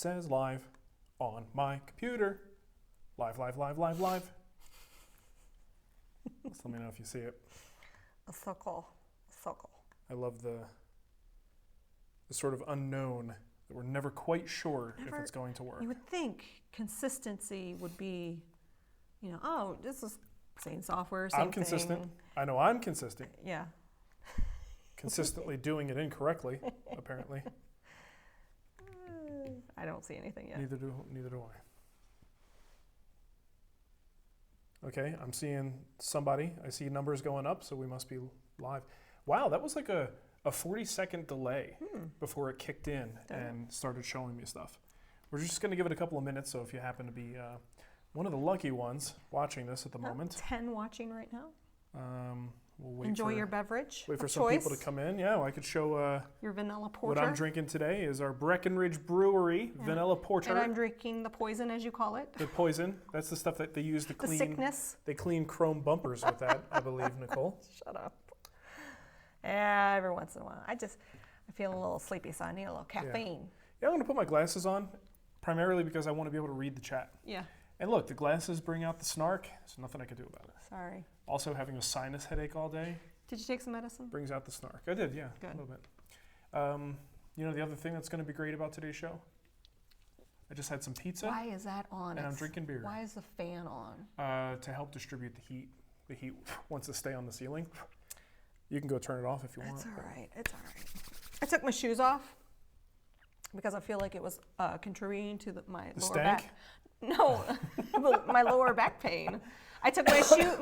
says live on my computer. Live. Just let me know if you see it. A circle. I love the sort of unknown that we're never quite sure if it's going to work. You would think consistency would be, oh, this is same software, same I'm consistent. thing. I know I'm consistent. Yeah. Consistently doing it incorrectly, apparently. I don't see anything yet. Neither do I. Okay, I'm seeing somebody. I see numbers going up, so we must be live. Wow, that was like a 40-second delay before it kicked in and started showing me stuff. We're just going to give it a couple of minutes, so if you happen to be one of the lucky ones watching this at the moment. 10 watching right now. We'll wait Enjoy your beverage. Wait for some people to come in. Yeah, well, I could show your vanilla porter. What I'm drinking today is our Breckenridge Brewery vanilla porter. And I'm drinking the poison, as you call it. The poison. That's the stuff that they use to clean. The sickness. They clean chrome bumpers with that, I believe, Nicole. Shut up. Every once in a while. I feel a little sleepy, so I need a little caffeine. Yeah, I'm going to put my glasses on, primarily because I want to be able to read the chat. Yeah. And look, the glasses bring out the snark. There's nothing I can do about it. Sorry. Also, having a sinus headache all day. Did you take some medicine? Brings out the snark. I did, yeah. Good. A little bit. The other thing that's going to be great about today's show? I just had some pizza. Why is that on? And I'm drinking beer. Why is the fan on? To help distribute the heat. The heat wants to stay on the ceiling. You can go turn it off if you want. It's all right. I took my shoes off because I feel like it was contributing to my lower back. No, my lower back pain. I took my shoe.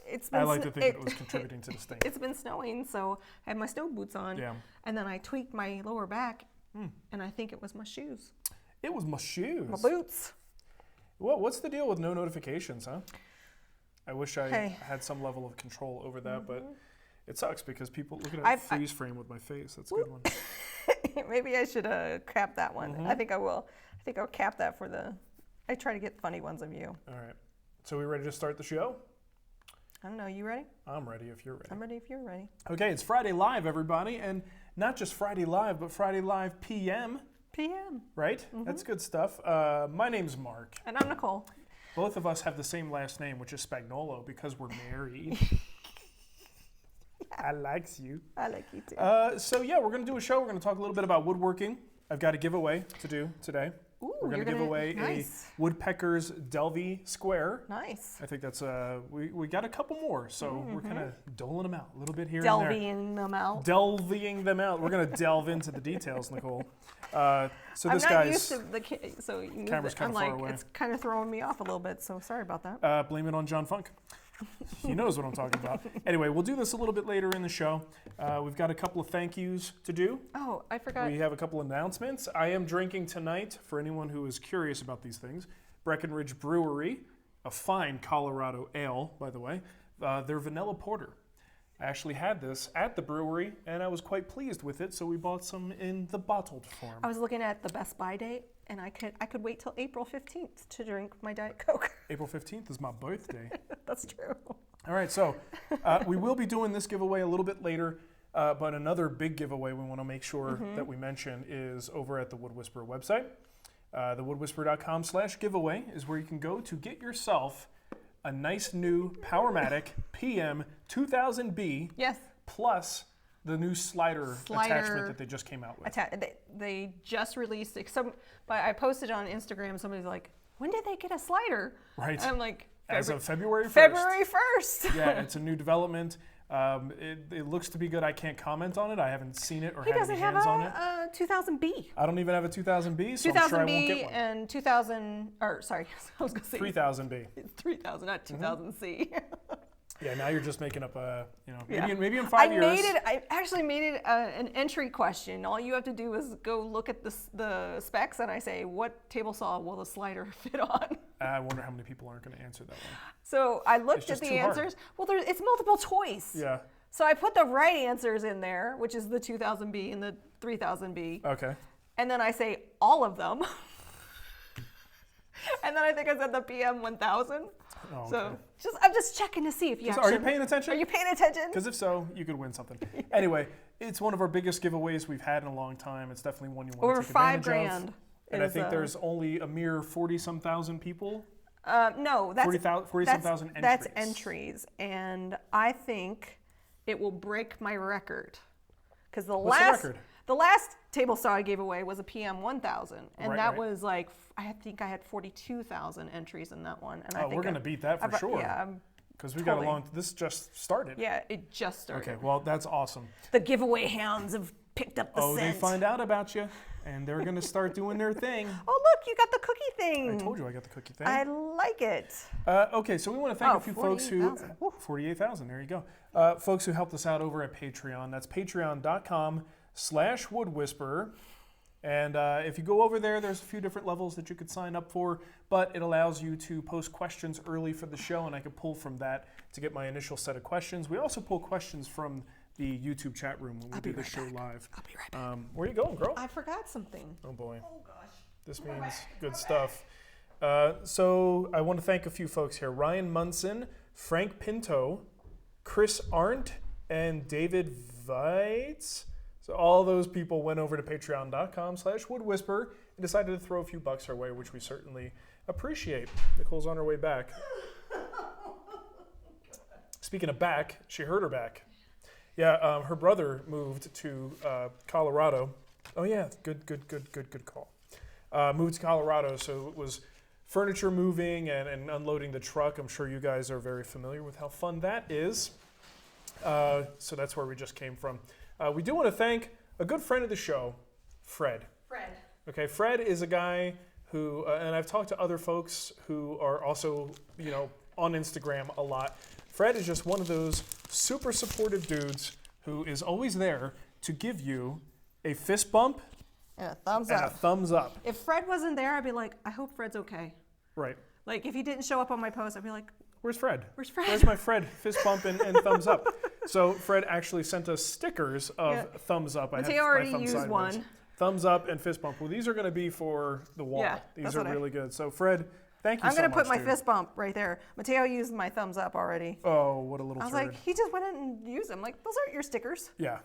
It's been. I like to think it was contributing to the stink. It's been snowing, so I had my snow boots on. Yeah. And then I tweaked my lower back, and I think it was my shoes. It was my shoes. My boots. What's the deal with no notifications, huh? I wish I had some level of control over that, but it sucks because people look at that freeze frame with my face. That's a good one. Maybe I should cap that one. I think I will. I think I'll cap that for the. I try to get funny ones of you. All right. So we ready to start the show? I don't know. You ready? I'm ready if you're ready. I'm ready if you're ready. Okay, it's Friday Live, everybody. And not just Friday Live, but Friday Live PM. PM. Right? That's good stuff. My name's Mark. And I'm Nicole. Both of us have the same last name, which is Spagnolo, because we're married. I likes you. I like you too. We're going to do a show. We're going to talk a little bit about woodworking. I've got a giveaway to do today. Ooh, we're going to give away a Woodpecker's Delvey Square. Nice. I think that's, we got a couple more, so we're kind of doling them out a little bit here Delvying them out. Delvying them out. We're going to delve into the details, Nicole. I'm not used to the camera's kind of far away. It's kind of throwing me off a little bit, so sorry about that. Blame it on John Funk. He knows what I'm talking about. Anyway, we'll do this a little bit later in the show. We've got a couple of thank yous to do. Oh, I forgot. We have a couple announcements. I am drinking tonight, for anyone who is curious about these things, Breckenridge Brewery, a fine Colorado ale, by the way, their vanilla porter. I actually had this at the brewery, and I was quite pleased with it, so we bought some in the bottled form. I was looking at the Best Buy date, and I could wait till April 15th to drink my Diet Coke. April 15th is my birthday. That's true. All right, so we will be doing this giveaway a little bit later, but another big giveaway we want to make sure that we mention is over at the WoodWhisperer website. The woodwhisperer.com/giveaway is where you can go to get yourself a nice new Powermatic PM 2000B. Yes. Plus the new slider attachment that they just came out with. They just released it. I posted on Instagram, somebody's like, when did they get a slider? Right. And I'm like, as of February 1st. February 1st. Yeah, it's a new development. It looks to be good. I can't comment on it. I haven't seen it or had any hands on it. He doesn't have a 2000B. I don't even have a 2000B, so I'm sure I won't get one. 2000B and 2000, or sorry, I was going to say 3000B. 3000, not 2000C. Yeah, now you're just making up maybe in 5 years. I actually made it an entry question. All you have to do is go look at the specs, and I say, what table saw will the slider fit on? I wonder how many people aren't going to answer that one. So I looked at the answers. Well, it's multiple choice. Yeah. So I put the right answers in there, which is the 2000B and the 3000B. Okay. And then I say all of them. And then I think I said the PM 1000. Oh, okay. So I'm just checking to see if you actually... Are you paying attention? Are you paying attention? Because if so, you could win something. Anyway, it's one of our biggest giveaways we've had in a long time. It's definitely one you want to take advantage of. Over $5,000 And I think there's only a mere 40-some thousand people. No, that's 40-some thousand entries. That's entries, and I think it will break my record. Because the last table saw I gave away was a PM 1000, and that was like, I think I had 42,000 entries in that one. And I think we're going to beat that for sure. Yeah, because we got along. This just started. Yeah, it just started. Okay, well that's awesome. The giveaway hounds have picked up the scent. Oh, they find out about you, and they're going to start doing their thing. Oh, look, you got the cookie thing. I told you I got the cookie thing. I like it. Okay, so we want to thank a few folks who 48,000. There you go. Folks who helped us out over at Patreon. That's patreon.com/WoodWhisperer. And if you go over there, there's a few different levels that you could sign up for, but it allows you to post questions early for the show, and I could pull from that to get my initial set of questions. We also pull questions from the YouTube chat room when we do the show live. I'll be right back. Where you going, girl? I forgot something. Oh, boy. Oh, gosh. This means good stuff. So I want to thank a few folks here. Ryan Munson, Frank Pinto, Chris Arndt, and David Weitz. So all those people went over to patreon.com/WoodWhisperer and decided to throw a few bucks our way, which we certainly appreciate. Nicole's on her way back. Speaking of back, she hurt her back. Yeah, her brother moved to Colorado. Oh yeah, good call. Moved to Colorado, so it was furniture moving and unloading the truck. I'm sure you guys are very familiar with how fun that is. So that's where we just came from. We do want to thank a good friend of the show, Fred. Okay, Fred is a guy who, and I've talked to other folks who are also, on Instagram a lot. Fred is just one of those super supportive dudes who is always there to give you a fist bump and a thumbs up. If Fred wasn't there, I'd be like, I hope Fred's okay. Right. Like, if he didn't show up on my post, I'd be like, where's Fred? Where's my Fred fist bump and thumbs up? So Fred actually sent us stickers of thumbs up. He already used one. Thumbs up and fist bump. Well, these are going to be for the wall. Yeah, these are really good. So Fred, thank you so much. I'm going to put my fist bump right there. Mateo used my thumbs up already. Oh, what a little turd. I was like, he just went in and used them. Like, those aren't your stickers. Yeah.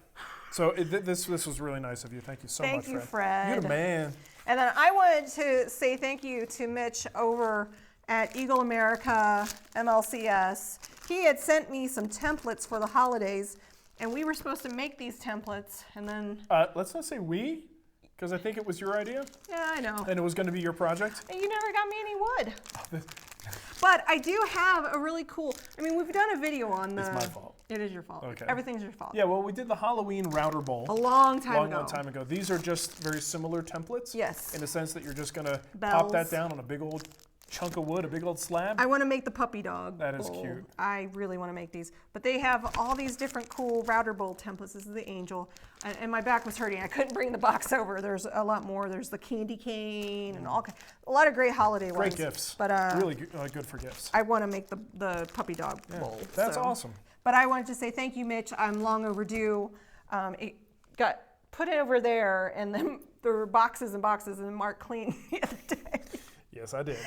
So this was really nice of you. Thank you so much, Fred. Thank you, Fred. You're the man. And then I wanted to say thank you to Mitch over at Eagle America MLCS. He had sent me some templates for the holidays, and we were supposed to make these templates, and then... let's not say we, because I think it was your idea. Yeah, I know. And it was going to be your project. And you never got me any wood. But I do have a really cool... I mean, we've done a video on the... It's my fault. It is your fault. Okay. Everything's your fault. Yeah, well, we did the Halloween router bowl. A long time ago. These are just very similar templates. Yes. In the sense that you're just going to pop that down on a big old chunk of wood, a big old slab. I want to make the puppy dog That is cute. I really want to make these. But they have all these different cool router bowl templates. This is the angel. And my back was hurting. I couldn't bring the box over. There's a lot more. There's the candy cane and a lot of great holiday ones. Great gifts. But really good for gifts. I want to make the puppy dog bowl. That's awesome. But I wanted to say thank you, Mitch. I'm long overdue. It got put over there, and then there were boxes and boxes, and Mark cleaned the other day. Yes, I did.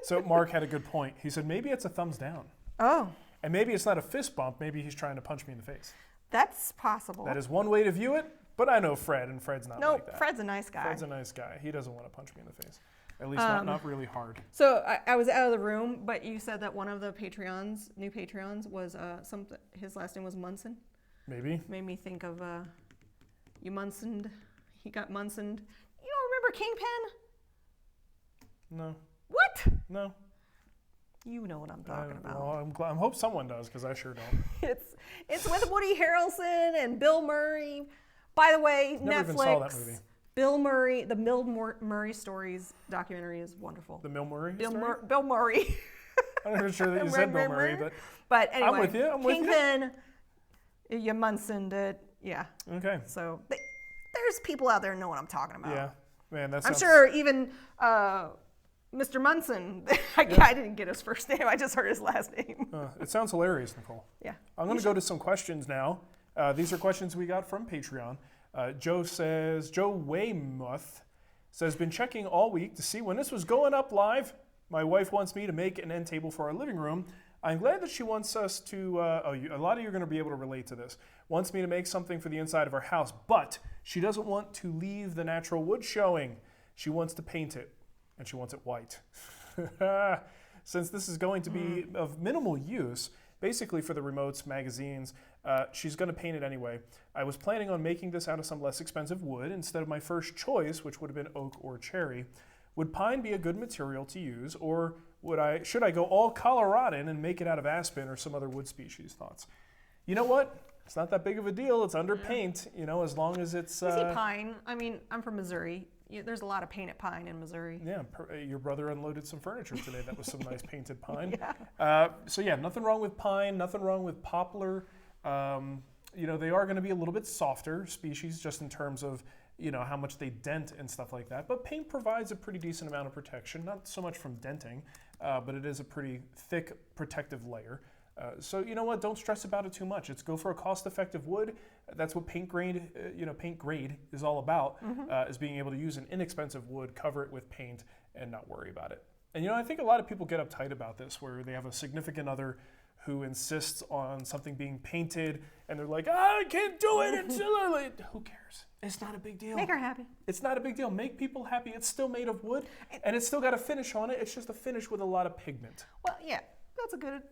So Mark had a good point. He said maybe it's a thumbs down. Oh. And maybe it's not a fist bump. Maybe he's trying to punch me in the face. That's possible. That is one way to view it, but I know Fred, and Fred's not like that. No, Fred's a nice guy. Fred's a nice guy. He doesn't want to punch me in the face. At least not really hard. So I was out of the room, but you said that one of the new Patreons, was his last name was Munson. Maybe. Made me think of you Munsoned. He got Munsoned. You don't remember Kingpin? No. What? No. You know what I'm talking about. Well, I hope someone does, because I sure don't. It's with Woody Harrelson and Bill Murray. By the way, Never Netflix. Even saw that movie. Bill Murray, the Bill Murray Stories documentary is wonderful. The Bill Murray Bill Murray? I'm not sure that you said Bill Murray, but anyway, I'm with you. Kingpin, you Munsoned it, yeah. Okay. So there's people out there who know what I'm talking about. Yeah, man, I'm sure even Mr. Munson, I didn't get his first name. I just heard his last name. It sounds hilarious, Nicole. Yeah. I'm going to go to some questions now. These are questions we got from Patreon. Joe Waymuth says, been checking all week to see when this was going up live. My wife wants me to make an end table for our living room. I'm glad that she wants us to, a lot of you are going to be able to relate to this, wants me to make something for the inside of our house, but she doesn't want to leave the natural wood showing. She wants to paint it, and she wants it white. Since this is going to be of minimal use, basically for the remotes, magazines, she's going to paint it anyway. I was planning on making this out of some less expensive wood instead of my first choice, which would have been oak or cherry. Would pine be a good material to use, or should I go all Coloradan and make it out of aspen or some other wood species? Thoughts? You know what? It's not that big of a deal. It's under paint, you know, as long as it's... Easy pine. I mean, I'm from Missouri. There's a lot of painted pine in Missouri. Yeah, your brother unloaded some furniture today. That was some nice painted pine. Yeah. So yeah, nothing wrong with pine, nothing wrong with poplar. You know, they are going to be a little bit softer species just in terms of, you know, how much they dent and stuff like that. But paint provides a pretty decent amount of protection, not so much from denting, but it is a pretty thick protective layer. So you know what? Don't stress about it too much. It's go for a cost-effective wood. That's what paint grade is all about. Is being able to use an inexpensive wood, cover it with paint, and not worry about it. And you know, I think a lot of people get uptight about this, where they have a significant other who insists on something being painted, and they're like, I can't do it. Who cares? It's not a big deal. Make her happy. It's not a big deal. Make people happy. It's still made of wood, and it's still got a finish on it. It's just a finish with a lot of pigment. Well, yeah. That's a good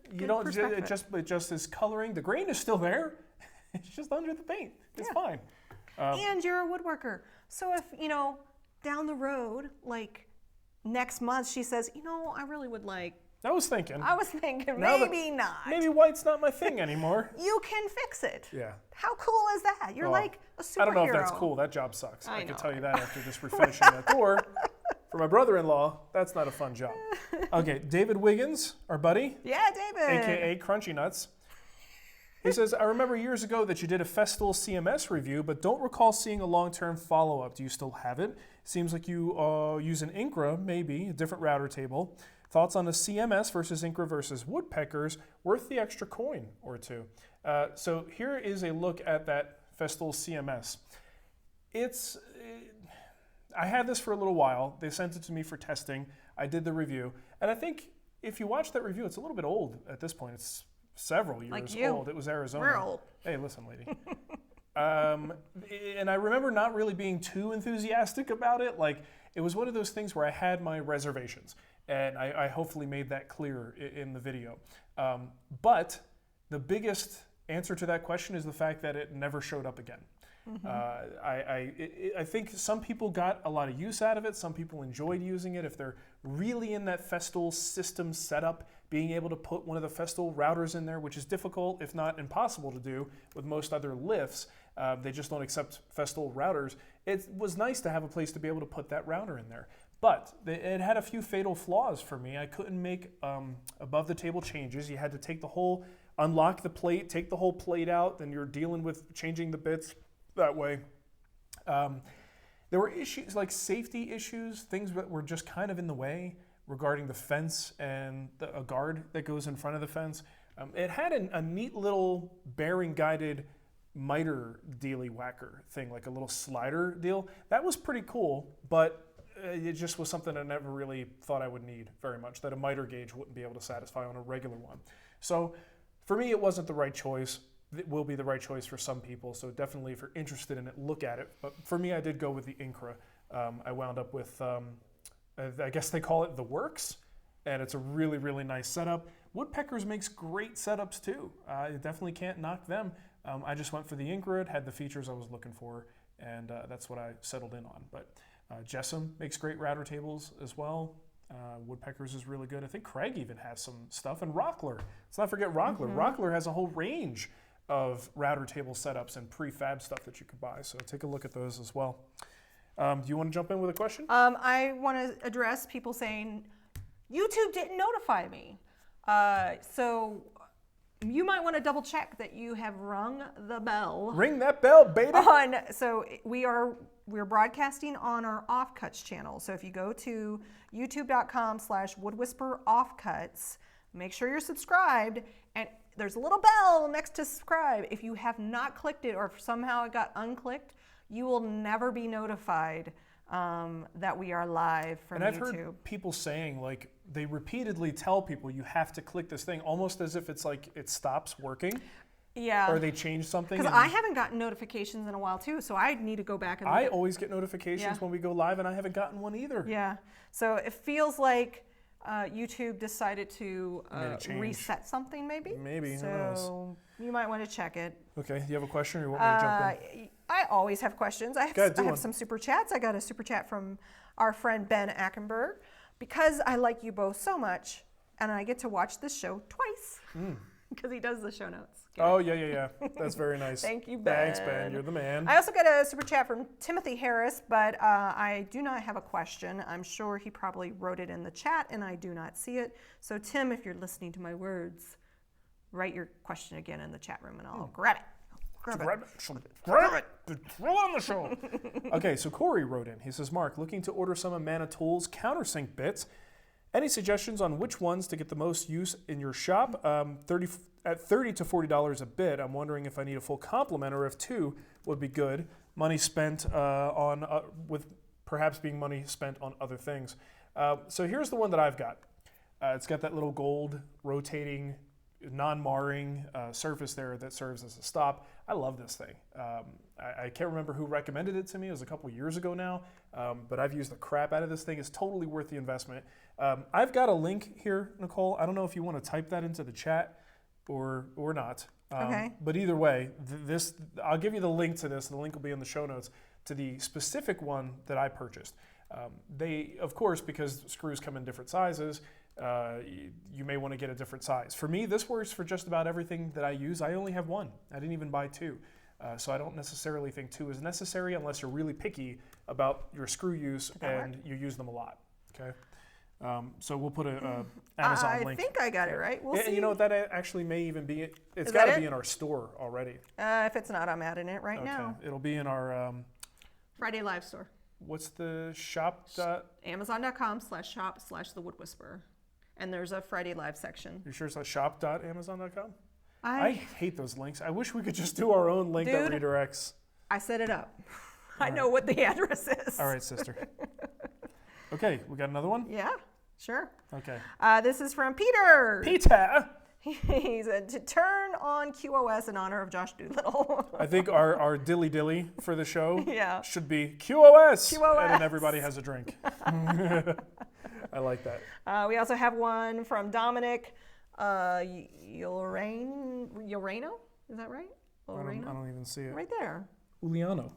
perspective. It just is coloring. The grain is still there. It's just under the paint. It's fine. And you're a woodworker. So if, you know, down the road, like next month, she says, you know, I really would like... I was thinking, maybe not. Maybe white's not my thing anymore. You can fix it. Yeah. How cool is that? You're like a superhero. I don't know if that's cool. That job sucks. I can tell you that after just refinishing that door. For my brother-in-law, that's not a fun job. Okay, David Wiggins, our buddy. Yeah, David. AKA Crunchy Nuts. He says, I remember years ago that you did a Festool CMS review, but don't recall seeing a long-term follow-up. Do you still have it? Seems like you use an Incra, maybe, a different router table. Thoughts on the CMS versus Incra versus woodpeckers, worth the extra coin or two. So here is a look at that Festool CMS. I had this for a little while. They sent it to me for testing. I did the review. And I think if you watch that review, it's a little bit old at this point. It's several years old. It was Arizona. We're old. Hey, listen, lady. And I remember not really being too enthusiastic about it. Like, it was one of those things where I had my reservations. And I hopefully made that clear in the video. But the biggest answer to that question is the fact that it never showed up again. I think some people got a lot of use out of it. Some people enjoyed using it. If they're really in that Festool system setup, being able to put one of the Festool routers in there, which is difficult, if not impossible to do with most other lifts, they just don't accept Festool routers. It was nice to have a place to be able to put that router in there. But it had a few fatal flaws for me. I couldn't make above the table changes. You had to unlock the plate, take the whole plate out, then you're dealing with changing the bits that way. There were issues like safety issues, things that were just kind of in the way regarding the fence and a guard that goes in front of the fence. It had a neat little bearing guided miter dealy whacker thing, like a little slider deal. That was pretty cool, but it just was something I never really thought I would need very much, that a miter gauge wouldn't be able to satisfy on a regular one. So for me, it wasn't the right choice. It will be the right choice for some people, so definitely if you're interested in it, look at it. But for me, I did go with the Incra. I wound up with, I guess they call it the Works, and it's a really, really nice setup. Woodpeckers makes great setups too. You definitely can't knock them. I just went for the Incra. It had the features I was looking for, and that's what I settled in on. But Jessam makes great router tables as well. Woodpeckers is really good. I think Craig even has some stuff, and Rockler. Let's not forget Rockler. Rockler has a whole range of router table setups and prefab stuff that you could buy. So take a look at those as well. Do you want to jump in with a question? I want to address people saying, YouTube didn't notify me. So you might want to double check that you have rung the bell. Ring that bell, baby. So we're broadcasting on our Offcuts channel. So if you go to youtube.com/WoodWhisperer Offcuts, make sure you're subscribed, and there's a little bell next to subscribe. If you have not clicked it, or if somehow it got unclicked, you will never be notified that we are live from YouTube. And I've heard people saying, like, they repeatedly tell people you have to click this thing, almost as if it's like it stops working. Yeah. Or they changed something. Because I haven't gotten notifications in a while too, so I need to go back and look I at. always get notifications when we go live, and I haven't gotten one either. Yeah. So it feels like YouTube decided to reset something, maybe. Maybe. So who knows? you might want to check it. Okay. You have a question, or you want me to jump in? I always have questions. I have some super chats. I got a super chat from our friend Ben Ackenberg. Because I like you both so much, and I get to watch this show twice. Because he does the show notes. Oh, yeah. That's very nice. Thank you, Ben. Thanks, Ben. You're the man. I also got a super chat from Timothy Harris, but I do not have a question. I'm sure he probably wrote it in the chat, and I do not see it. So, Tim, if you're listening to my words, write your question again in the chat room, and I'll grab it. Grab it. Throw on the show. Okay, so Corey wrote in. He says, Mark, looking to order some Amana Tools countersink bits. Any suggestions on which ones to get the most use in your shop? At $30 to $40 a bit, I'm wondering if I need a full complement or if two would be good. Money spent with perhaps being money spent on other things. So here's the one that I've got. It's got that little gold rotating, non-marring surface there that serves as a stop. I love this thing. I can't remember who recommended it to me. It was a couple years ago now, but I've used the crap out of this thing. It's totally worth the investment. I've got a link here, Nicole. I don't know if you want to type that into the chat or not. Okay. But either way, I'll give you the link to this. The link will be in the show notes to the specific one that I purchased. They, of course, because screws come in different sizes, you may want to get a different size. For me, this works for just about everything that I use. I only have one. I didn't even buy two. So I don't necessarily think two is necessary unless you're really picky about your screw use and you use them a lot. Okay. So we'll put a Amazon link. I think I got it right. We'll see. You know what? That actually may even be it. It's got to be in our store already. If it's not, I'm adding it right now. It'll be in our Friday Live store. What's the shop? Amazon.com/shop/the WoodWhisperer. And there's a Friday Live section. You sure it's not shop.amazon.com? I hate those links. I wish we could just do our own link that redirects. I set it up. I know what the address is. All right, sister. Okay, we got another one? Yeah, sure. Okay. This is from Peter. Peter! He said to turn on QoS in honor of Josh Doolittle. I think our dilly for the show should be QoS. And then everybody has a drink. I like that. We also have one from Dominic Urano. Is that right? I don't even see it. Right there. Uliano.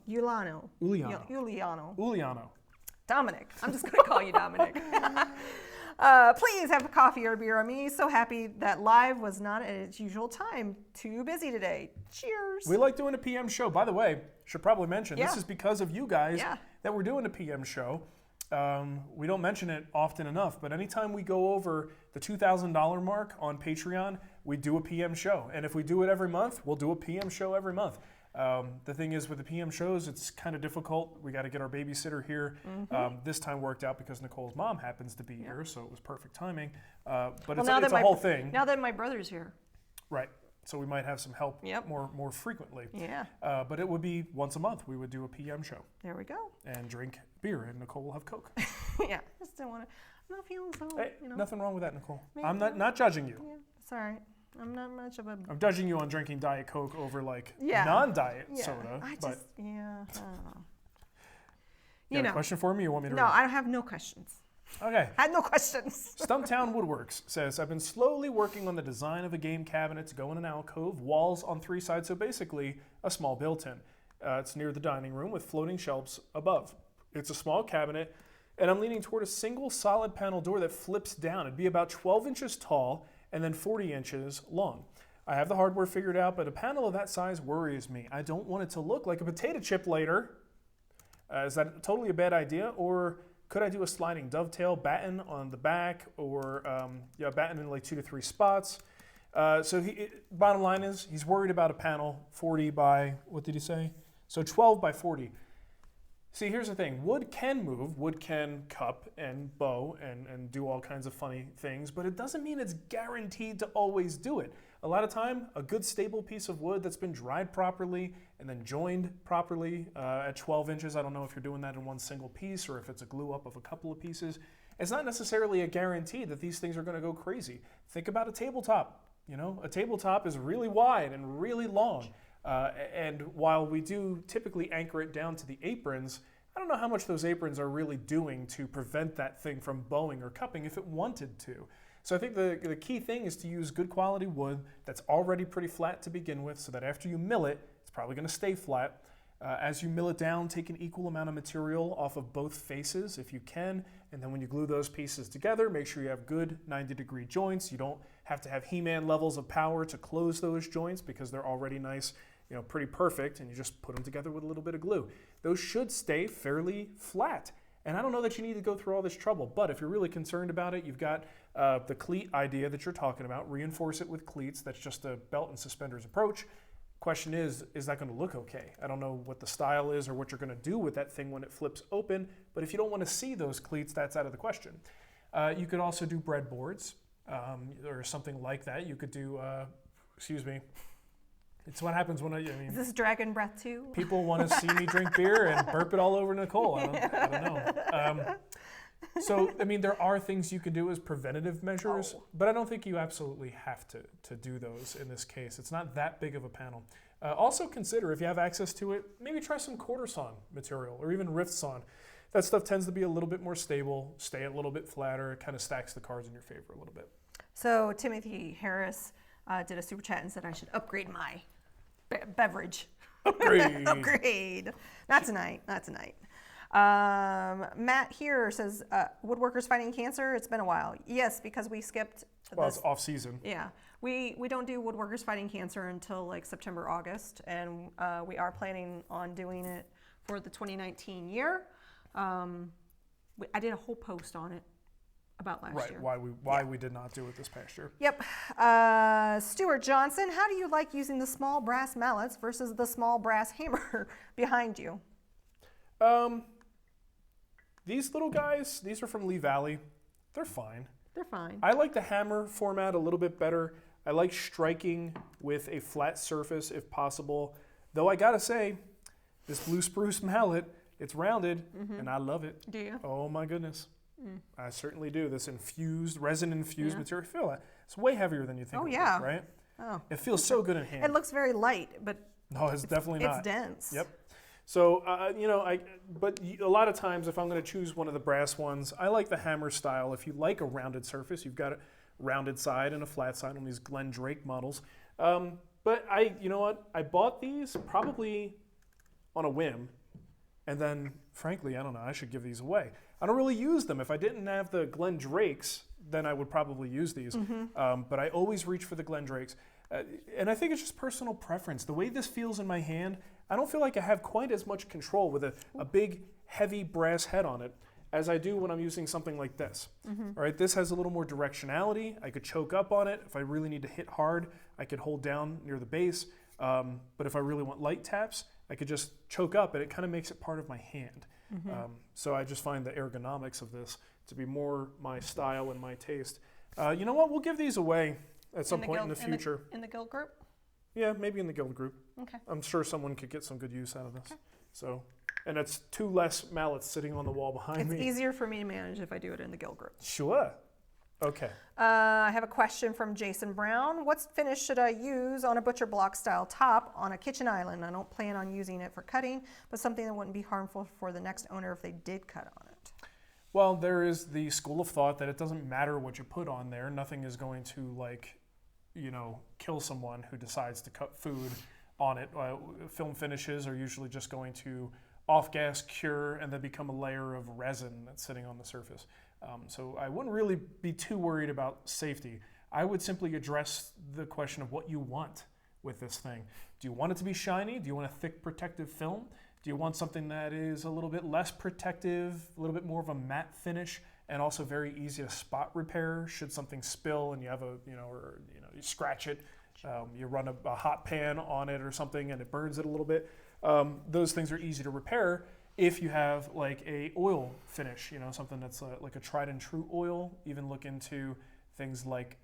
Dominic. I'm just going to call you Dominic. Please have a coffee or a beer on me. So happy that live was not at its usual time. Too busy today. Cheers. We like doing a PM show. By the way, should probably mention, this is because of you guys that we're doing a PM show. We don't mention it often enough, but anytime we go over the $2,000 mark on Patreon, we do a PM show. And if we do it every month, we'll do a PM show every month. The thing is with the PM shows, it's kind of difficult. We got to get our babysitter here. This time worked out because Nicole's mom happens to be here, so it was perfect timing. But it's a whole thing. Now that my brother's here. Right. So we might have some help more frequently. Yeah. But it would be once a month. We would do a PM show. There we go. And drink beer, and Nicole will have Coke. Yeah. Just don't want to. I'm not feeling so. Hey, nothing wrong with that, Nicole. I'm not judging you. Yeah, it's all right. I'm not much of a. I'm judging you on drinking Diet Coke over non-diet soda. I don't know. You have a question for me, or you want me to read? No, I have no questions. Okay. I had no questions. Stumptown Woodworks says, I've been slowly working on the design of a game cabinet to go in an alcove, walls on 3 sides, so basically a small built-in. It's near the dining room with floating shelves above. It's a small cabinet, and I'm leaning toward a single solid panel door that flips down. It'd be about 12 inches tall and then 40 inches long. I have the hardware figured out, but a panel of that size worries me. I don't want it to look like a potato chip later. Is that totally a bad idea? Or could I do a sliding dovetail batten on the back, or batten in like 2 to 3 spots? Bottom line is, he's worried about a panel 40 by, what did he say? So 12 by 40. See, here's the thing. Wood can move. Wood can cup and bow and do all kinds of funny things, but it doesn't mean it's guaranteed to always do it. A lot of time, a good stable piece of wood that's been dried properly and then joined properly at 12 inches. I don't know if you're doing that in one single piece or if it's a glue up of a couple of pieces. It's not necessarily a guarantee that these things are going to go crazy. Think about a tabletop. You know, a tabletop is really wide and really long. And while we do typically anchor it down to the aprons, I don't know how much those aprons are really doing to prevent that thing from bowing or cupping if it wanted to. So I think the key thing is to use good quality wood that's already pretty flat to begin with, so that after you mill it, it's probably going to stay flat. As you mill it down, take an equal amount of material off of both faces if you can, and then when you glue those pieces together, make sure you have good 90-degree joints. You don't have to have He-Man levels of power to close those joints because they're already nice, you know, pretty perfect, and you just put them together with a little bit of glue. Those should stay fairly flat. And I don't know that you need to go through all this trouble, but if you're really concerned about it, you've got the cleat idea that you're talking about. Reinforce it with cleats. That's just a belt and suspenders approach. Question is that going to look okay? I don't know what the style is or what you're going to do with that thing when it flips open, but if you don't want to see those cleats, that's out of the question. You could also do breadboards or something like that. You could do, excuse me, it's what happens when I mean... Is this dragon breath too? People want to see me drink beer and burp it all over Nicole. I don't know. So, I mean, there are things you can do as preventative measures, but I don't think you absolutely have to do those in this case. It's not that big of a panel. Also consider, if you have access to it, maybe try some quarter sawn material or even rift sawn. That stuff tends to be a little bit more stable, stay a little bit flatter, it kind of stacks the cards in your favor a little bit. So Timothy Harris did a super chat and said I should upgrade my beverage. Upgrade! Upgrade! Not tonight, not tonight. Matt here says, woodworkers fighting cancer? It's been a while. Yes, because we skipped. Well, it's off season. Yeah. We don't do woodworkers fighting cancer until like September, August, and we are planning on doing it for the 2019 year. I did a whole post on it about last year. Why we did not do it this past year. Yep. Stuart Johnson, how do you like using the small brass mallets versus the small brass hammer behind you? These little guys, these are from Lee Valley. They're fine. They're fine. I like the hammer format a little bit better. I like striking with a flat surface if possible. Though I gotta say, this blue spruce mallet, it's rounded, and I love it. Do you? Oh my goodness. I certainly do. This resin-infused material. Feel that. It's way heavier than you think it would, right? Oh. It feels so good in hand. It looks very light, but no, it's definitely not. It's dense. Yep. So, but a lot of times if I'm going to choose one of the brass ones, I like the hammer style. If you like a rounded surface, you've got a rounded side and a flat side on these Glen Drake models. But you know what? I bought these probably on a whim. And then, frankly, I don't know, I should give these away. I don't really use them. If I didn't have the Glen Drakes, then I would probably use these. But I always reach for the Glen Drakes. And I think it's just personal preference. The way this feels in my hand, I don't feel like I have quite as much control with a big, heavy brass head on it as I do when I'm using something like this. All right, this has a little more directionality. I could choke up on it. If I really need to hit hard, I could hold down near the base. But if I really want light taps, I could just choke up, and it kind of makes it part of my hand. So I just find the ergonomics of this to be more my style and my taste. You know what? We'll give these away at some point in the future. In the guild group? Yeah, maybe in the guild group. Okay. I'm sure someone could get some good use out of this. Okay. So, and it's 2 less mallets sitting on the wall behind me. It's easier for me to manage if I do it in the guild group. Sure. Okay. I have a question from Jason Brown. What finish should I use on a butcher block style top on a kitchen island? I don't plan on using it for cutting, but something that wouldn't be harmful for the next owner if they did cut on it. Well, there is the school of thought that it doesn't matter what you put on there. Nothing is going to, like, kill someone who decides to cut food on it. Film finishes are usually just going to off-gas, cure, and then become a layer of resin that's sitting on the surface. So I wouldn't really be too worried about safety. I would simply address the question of what you want with this thing. Do you want it to be shiny? Do you want a thick protective film? Do you want something that is a little bit less protective, a little bit more of a matte finish, and also very easy to spot repair should something spill and you have you scratch it, you run a hot pan on it or something and it burns it a little bit. Those things are easy to repair if you have like a oil finish, something that's like a tried and true oil. Even look into things like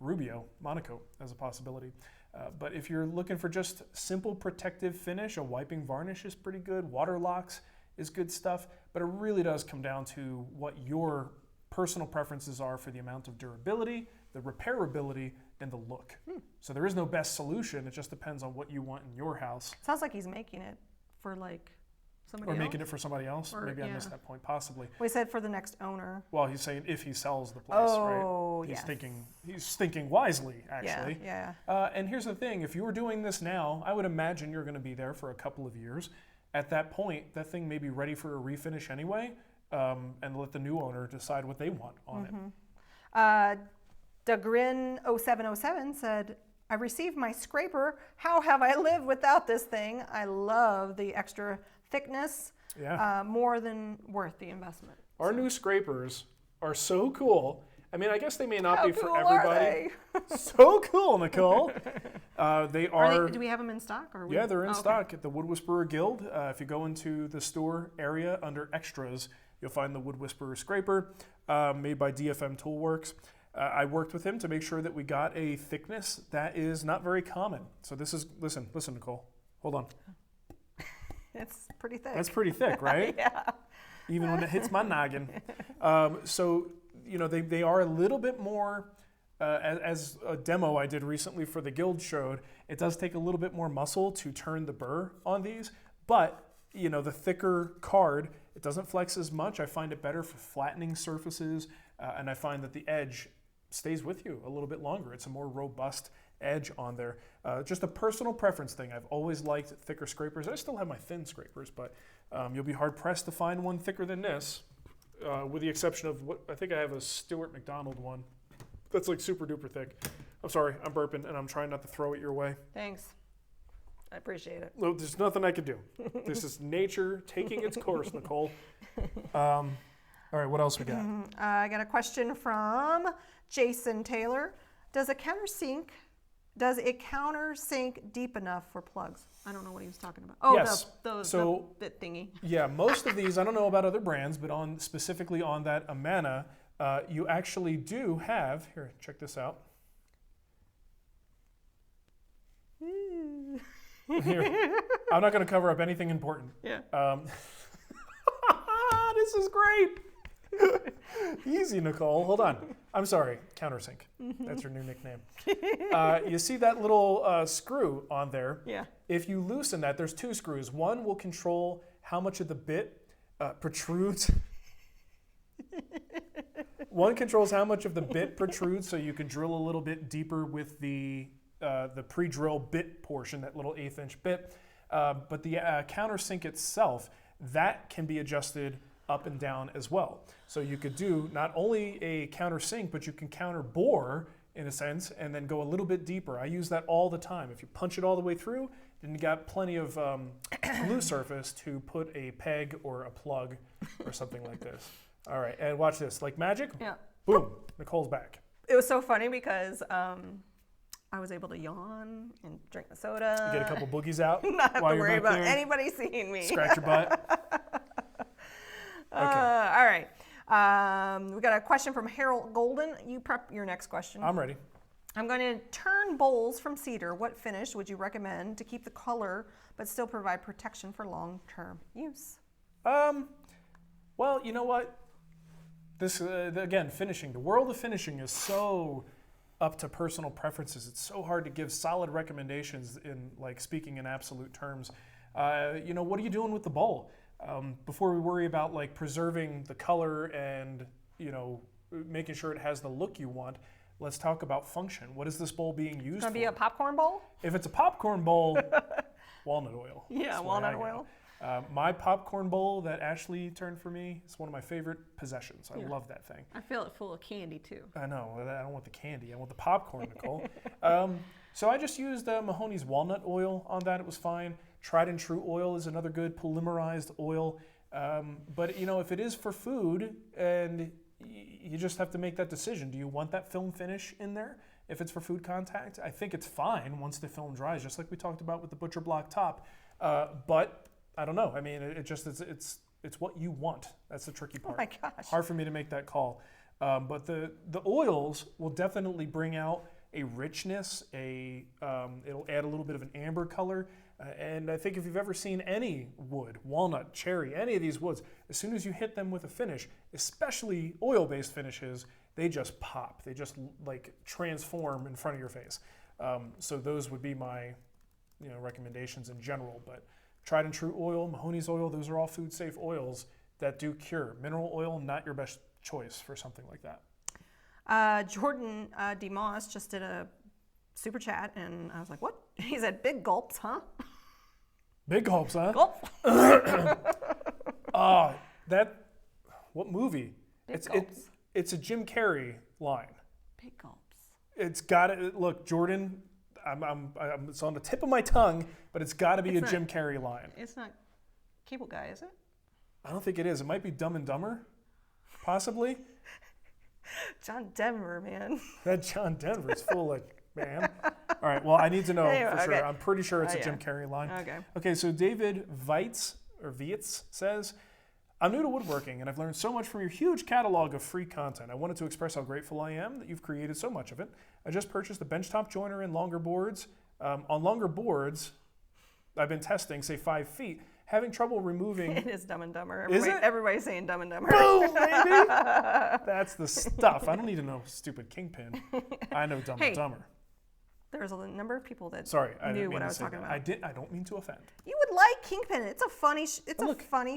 Rubio, Monaco as a possibility. But if you're looking for just simple protective finish, a wiping varnish is pretty good. Water locks is good stuff, but it really does come down to what your personal preferences are for the amount of durability, the repairability, and the look. So there is no best solution. It just depends on what you want in your house. Sounds like he's making it for like somebody or else. making it for somebody else. Or, Maybe I yeah. missed that point, possibly. We said for the next owner. Well, he's saying if he sells the place, right? Oh, He's yes. He's thinking wisely, actually. Yeah. And here's the thing: if you were doing this now, I would imagine you're going to be there for a couple of years. At that point, that thing may be ready for a refinish anyway, and let the new owner decide what they want on it. Degrin0707 said, I received my scraper. How have I lived without this thing? I love the extra thickness. Yeah. More than worth the investment. Our new scrapers are so cool. I mean, I guess they may not How be for cool everybody. Are they? So cool, Nicole. They are. Do we have them in stock? Or yeah, they're in stock at the WoodWhisperer Guild. If you go into the store area under extras, you'll find the WoodWhisperer scraper made by DFM Toolworks. I worked with him to make sure that we got a thickness that is not very common. So this is, listen, Nicole. Hold on. It's pretty thick. That's pretty thick, right? Yeah. Even when it hits my noggin. So, you know, they are a little bit more, as a demo I did recently for the Guild showed, it does take a little bit more muscle to turn the burr on these, but, you know, the thicker card, it doesn't flex as much. I find it better for flattening surfaces, and I find that the edge stays with you a little bit longer. It's a more robust edge on there. Just a personal preference thing. I've always liked thicker scrapers. I still have my thin scrapers, but you'll be hard pressed to find one thicker than this, with the exception of what I think I have a Stuart McDonald one that's like super duper thick. I'm sorry, I'm burping and I'm trying not to throw it your way. Thanks. I appreciate it. No, there's nothing I could do. This is nature taking its course, Nicole. All right, what else we got? I got a question from Jason Taylor. Does a countersink deep enough for plugs? I don't know what he was talking about. Oh, yes. the bit thingy. Yeah, most of these, I don't know about other brands, but specifically on that Amana, you actually do have, here, check this out. Here, I'm not going to cover up anything important. Yeah. This is great. Easy, Nicole. Hold on. I'm sorry. Countersink. That's your new nickname. You see that little screw on there? Yeah. If you loosen that, there's two screws. One will control how much of the bit protrudes. One controls how much of the bit protrudes, so you can drill a little bit deeper with the pre-drill bit portion, that little 1/8 inch bit. But the countersink itself, that can be adjusted up and down as well. So you could do not only a countersink, but you can counter bore in a sense, and then go a little bit deeper. I use that all the time. If you punch it all the way through, then you got plenty of glue surface to put a peg or a plug or something like this. All right, and watch this. Like magic, Yeah. boom, Nicole's back. It was so funny because I was able to yawn and drink the soda. You get a couple boogies out. Not have while to you're worry back about there. anybody seeing me. Scratch your butt. All right. We got a question from Harold Golden. You prep your next question. I'm ready. I'm going to turn bowls from cedar. What finish would you recommend to keep the color but still provide protection for long-term use? Well, you know what? This again, finishing. The world of finishing is so up to personal preferences. It's so hard to give solid recommendations in like speaking in absolute terms. You know, what are you doing with the bowl? Before we worry about like preserving the color and, you know, making sure it has the look you want, let's talk about function. What is this bowl being used for? It's going to be a popcorn bowl? If it's a popcorn bowl, walnut oil. Yeah, That's the way walnut I go. oil. My popcorn bowl that Ashley turned for me is one of my favorite possessions. I love that thing. I feel it full of candy too. I know. I don't want the candy. I want the popcorn, Nicole. So I just used Mahoney's walnut oil on that. It was fine. Tried and True oil is another good polymerized oil. But, you know, if it is for food and you just have to make that decision, do you want that film finish in there? If it's for food contact, I think it's fine once the film dries, just like we talked about with the butcherblock top. But I don't know. I mean, it's what you want. That's the tricky part. Oh my gosh. Hard for me to make that call. But the oils will definitely bring out a richness. It'll add a little bit of an amber color. And I think if you've ever seen any wood, walnut, cherry, any of these woods, as soon as you hit them with a finish, especially oil-based finishes, they just pop. They just like transform in front of your face. So those would be my recommendations in general. But tried and true oil, Mahoney's oil, those are all food safe oils that do cure. Mineral oil, not your best choice for something like that. Jordan DeMoss just did a super chat, and I was like, what? He said, big gulps, huh? Big gulps, huh? Gulp. What movie? It's a Jim Carrey line. Big gulps. It's got it. Look, Jordan, it's on the tip of my tongue, but it's got to be Jim Carrey line. It's not Cable Guy, is it? I don't think it is. It might be Dumb and Dumber, possibly. John Denver, man. That John Denver is full of, man. All right, well, I need to know for sure. Okay. I'm pretty sure it's a Jim Carrey line. Okay, so David Vietz says, I'm new to woodworking, and I've learned so much from your huge catalog of free content. I wanted to express how grateful I am that you've created so much of it. I just purchased a benchtop joiner and longer boards. On longer boards, I've been testing, say 5 feet, having trouble removing... It is Dumb and Dumber. Everybody's saying Dumb and Dumber. Boom, baby! That's the stuff. I don't need to know stupid Kingpin. I know Dumb and Dumber. There's a number of people that knew what I was talking about. I don't mean to offend. You would like Kingpin. It's a funny,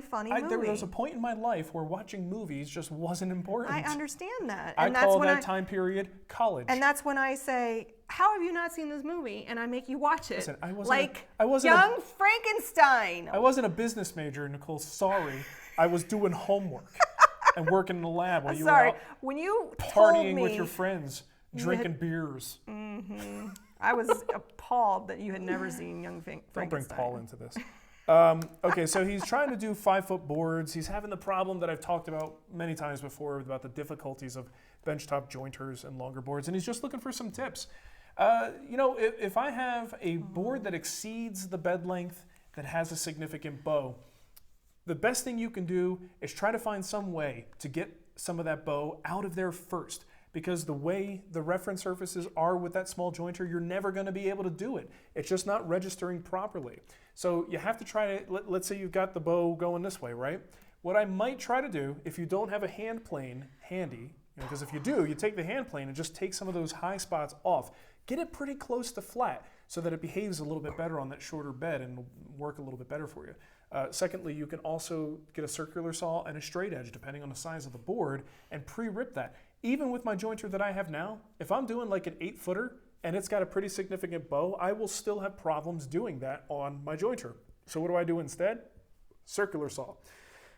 funny movie. There was a point in my life where watching movies just wasn't important. I understand that. And I call that time period college. And that's when I say, how have you not seen this movie? And I make you watch it. Listen, I wasn't Young Frankenstein. I wasn't a business major, Nicole. Sorry. I was doing homework and working in the lab while you were out when you partying with your friends. Drinking beers. Mm-hmm. I was appalled that you had never seen Young Frankenstein. Don't bring Paul into this. Okay, so he's trying to do 5-foot boards. He's having the problem that I've talked about many times before about the difficulties of benchtop jointers and longer boards, and he's just looking for some tips. If I have a board that exceeds the bed length that has a significant bow, the best thing you can do is try to find some way to get some of that bow out of there first. Because the way the reference surfaces are with that small jointer, you're never going to be able to do it. It's just not registering properly. So you have to try to, let's say you've got the bow going this way, right? What I might try to do, if you don't have a hand plane handy, because if you do, you take the hand plane and just take some of those high spots off. Get it pretty close to flat so that it behaves a little bit better on that shorter bed and work a little bit better for you. Secondly, you can also get a circular saw and a straight edge, depending on the size of the board, and pre-rip that. Even with my jointer that I have now, if I'm doing like an 8-footer and it's got a pretty significant bow, I will still have problems doing that on my jointer. So what do I do instead? Circular saw.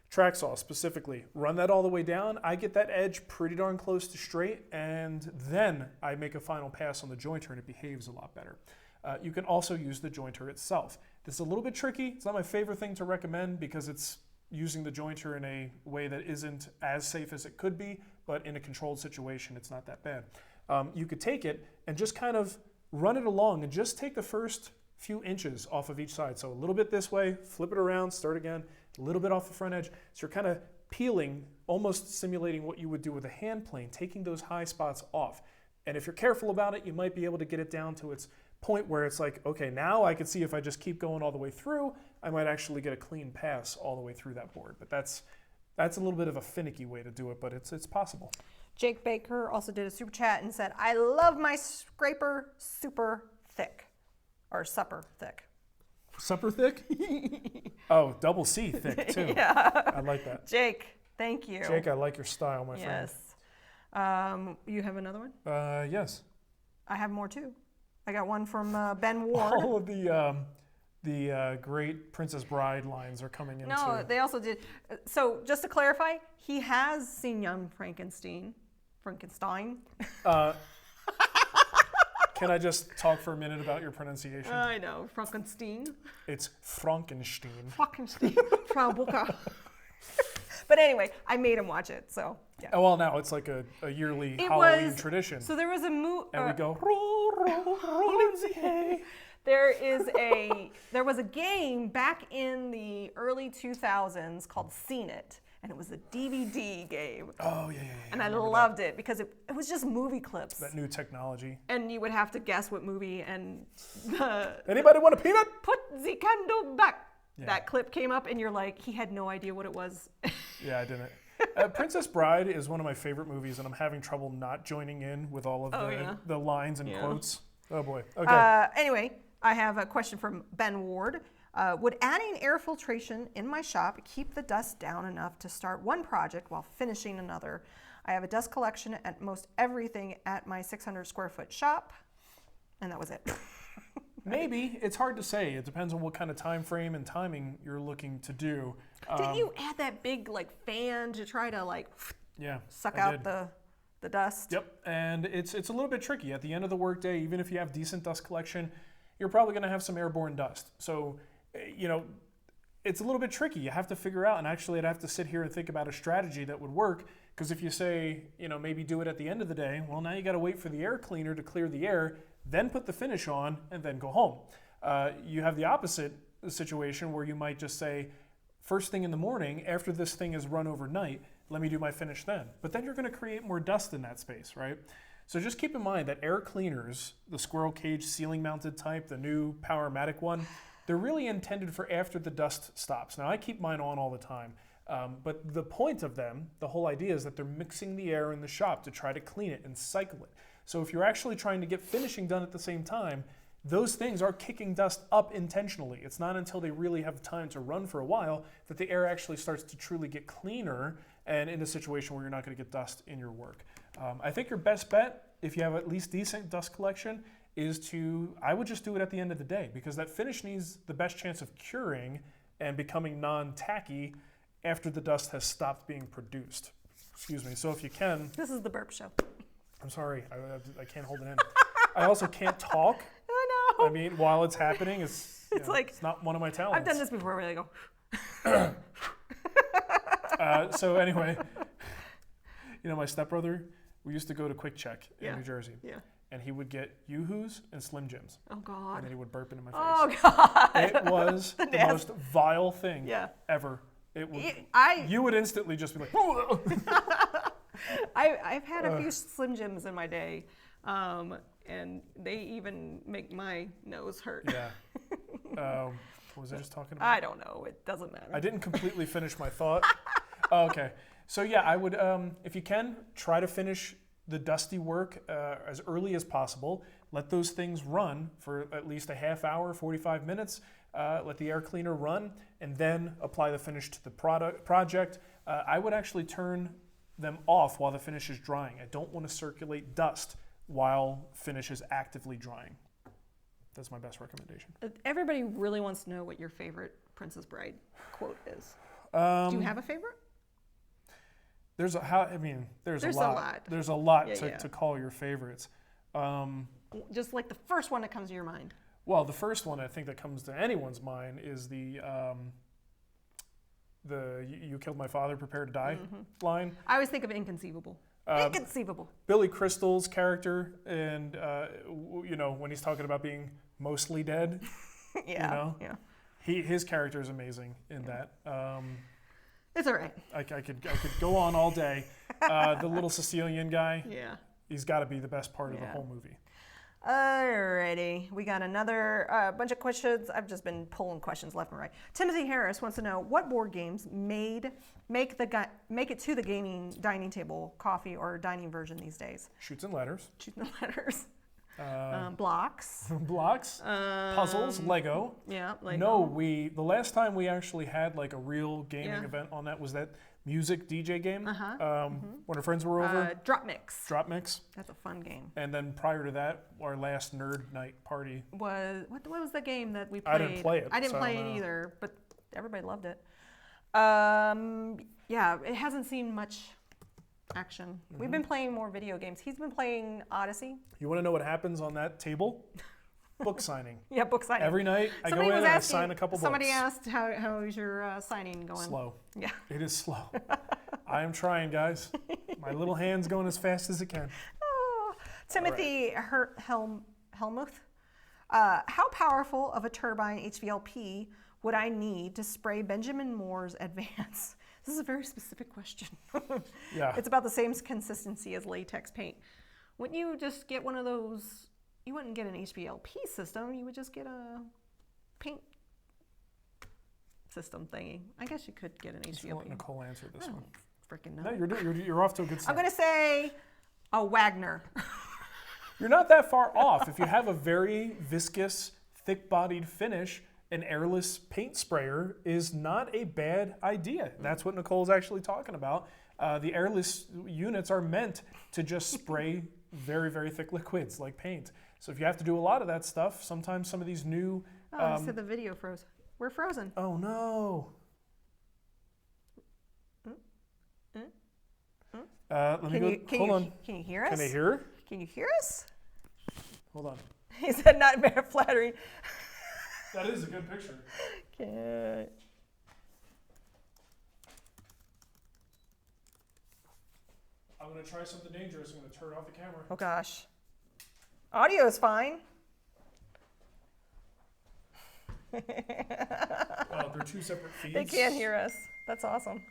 Track saw specifically. Run that all the way down. I get that edge pretty darn close to straight, and then I make a final pass on the jointer and it behaves a lot better. You can also use the jointer itself. This is a little bit tricky. It's not my favorite thing to recommend because it's using the jointer in a way that isn't as safe as it could be, but in a controlled situation, it's not that bad. You could take it and just kind of run it along and just take the first few inches off of each side. So a little bit this way, flip it around, start again, a little bit off the front edge. So you're kind of peeling, almost simulating what you would do with a hand plane, taking those high spots off. And if you're careful about it, you might be able to get it down to its point where it's like, okay, now I can see if I just keep going all the way through, I might actually get a clean pass all the way through that board. But that's a little bit of a finicky way to do it, but it's possible. Jake Baker also did a super chat and said, I love my scraper super thick, or supper thick. Supper thick? Oh, double C thick too. Yeah. I like that. Jake, thank you. Jake, I like your style, my friend. Yes. You have another one? Yes. I have more too. I got one from Ben Ward. All of the great Princess Bride lines are coming into. No, they also did. So just to clarify, he has seen Young Frankenstein. Can I just talk for a minute about your pronunciation? I know, Frankenstein. It's Frankenstein. Frankenstein. Frau Buka. But anyway, I made him watch it, so yeah. Oh, well, now it's like a yearly Halloween tradition. So there was a and we go, roll, Lindsay, hey. There was a game back in the early 2000s called Seen It. and it was a DVD game. Oh, yeah. And I loved it because it was just movie clips. That new technology. And you would have to guess what movie, and Anybody want a peanut? put the candle back. Yeah. That clip came up, and you're like, he had no idea what it was. Yeah, I didn't. Princess Bride is one of my favorite movies, and I'm having trouble not joining in with all of the lines and quotes. Oh, boy. Okay. Anyway, I have a question from Ben Ward. Would adding air filtration in my shop keep the dust down enough to start one project while finishing another? I have a dust collection at most everything at my 600 square foot shop. And that was it. Maybe. It's hard to say. It depends on what kind of time frame and timing you're looking to do. Didn't you add that big fan to try to suck out the dust? Yep. And it's a little bit tricky. At the end of the workday, even if you have decent dust collection, you're probably going to have some airborne dust. So, it's a little bit tricky. You have to figure out, and actually I'd have to sit here and think about a strategy that would work, because if you say, maybe do it at the end of the day, well, now you got to wait for the air cleaner to clear the air, then put the finish on, and then go home. You have the opposite situation where you might just say, first thing in the morning, after this thing is run overnight, let me do my finish then. But then you're going to create more dust in that space, right? So just keep in mind that air cleaners, the squirrel cage ceiling mounted type, the new Powermatic one, they're really intended for after the dust stops. Now I keep mine on all the time, but the point of them, the whole idea is that they're mixing the air in the shop to try to clean it and cycle it. So if you're actually trying to get finishing done at the same time, those things are kicking dust up intentionally. It's not until they really have time to run for a while that the air actually starts to truly get cleaner and in a situation where you're not going to get dust in your work. I think your best bet, if you have at least decent dust collection, is I would just do it at the end of the day, because that finish needs the best chance of curing and becoming non-tacky after the dust has stopped being produced. Excuse me. So if you can... This is the Burp Show. I'm sorry. I can't hold it in. I also can't talk. I know. I mean, while it's happening, it's not one of my talents. I've done this before where they go... So anyway, my stepbrother, we used to go to Quick Check in New Jersey. Yeah. And he would get Yoo-Hoos and Slim Jims. Oh, God. And then he would burp into my face. Oh, God. It was the most vile thing ever. You would instantly just be like, I've had a few Slim Jims in my day, and they even make my nose hurt. Yeah. What was I just talking about? I don't know. It doesn't matter. I didn't completely finish my thought. Okay. So yeah, I would, if you can, try to finish the dusty work as early as possible. Let those things run for at least a half hour, 45 minutes. Let the air cleaner run, and then apply the finish to the project. I would actually turn them off while the finish is drying. I don't want to circulate dust while finish is actively drying. That's my best recommendation. Everybody really wants to know what your favorite Princess Bride quote is. Do you have a favorite? There's a lot. There's a lot to call your favorites. Just like the first one that comes to your mind. Well, the first one I think that comes to anyone's mind is the "You killed my father, prepare to die" line. I always think of Inconceivable. Inconceivable. Billy Crystal's character, and when he's talking about being mostly dead. His character is amazing in that. It's all right. I could go on all day. The little Sicilian guy. Yeah. He's got to be the best part of the whole movie. Alrighty, we got another bunch of questions. I've just been pulling questions left and right. Timothy Harris wants to know what board games make it to the gaming dining table, coffee, or dining version these days. Shoots and ladders. Blocks. Blocks. Puzzles. Lego. Yeah, Lego. No, the last time we actually had like a real gaming event on that was that music DJ game. When our friends were over. Drop Mix. That's a fun game. And then prior to that, our last nerd night party was what was the game that we played? I didn't play it. I didn't play it either, but everybody loved it. It hasn't seen much action. We've been playing more video games. He's been playing Odyssey. You want to know what happens on that table? Book signing. Yeah, book signing. Every night I go in and I sign a couple books. Somebody asked, how is your signing going? Slow. Yeah. It is slow. I am trying, guys. My little hand's going as fast as it can. Oh. Timothy Helmuth. How powerful of a turbine HVLP would I need to spray Benjamin Moore's Advance This is a very specific question. Yeah. It's about the same consistency as latex paint. Wouldn't you just get one of those? You wouldn't get an HVLP system. You would just get a paint system thingy. I guess you could get an Just HVLP. let Nicole answer this one. Freaking No, no. you're off to a good start. I'm gonna say a Wagner. You're not that far off. If you have a very viscous, thick-bodied finish, an airless paint sprayer is not a bad idea. That's what Nicole's actually talking about. The airless units are meant to just spray very, very thick liquids like paint. So if you have to do a lot of that stuff, sometimes some of these new... Oh, they said the video froze. We're frozen. Oh, no. Let me go. Hold on. Can you hear us? Can they hear her? Can you hear us? Hold on. He said not very flattering. That is a good picture. Okay. I'm going to try something dangerous. I'm going to turn off the camera. Oh gosh. Audio is fine. Oh, they're two separate feeds. They can't hear us. That's awesome.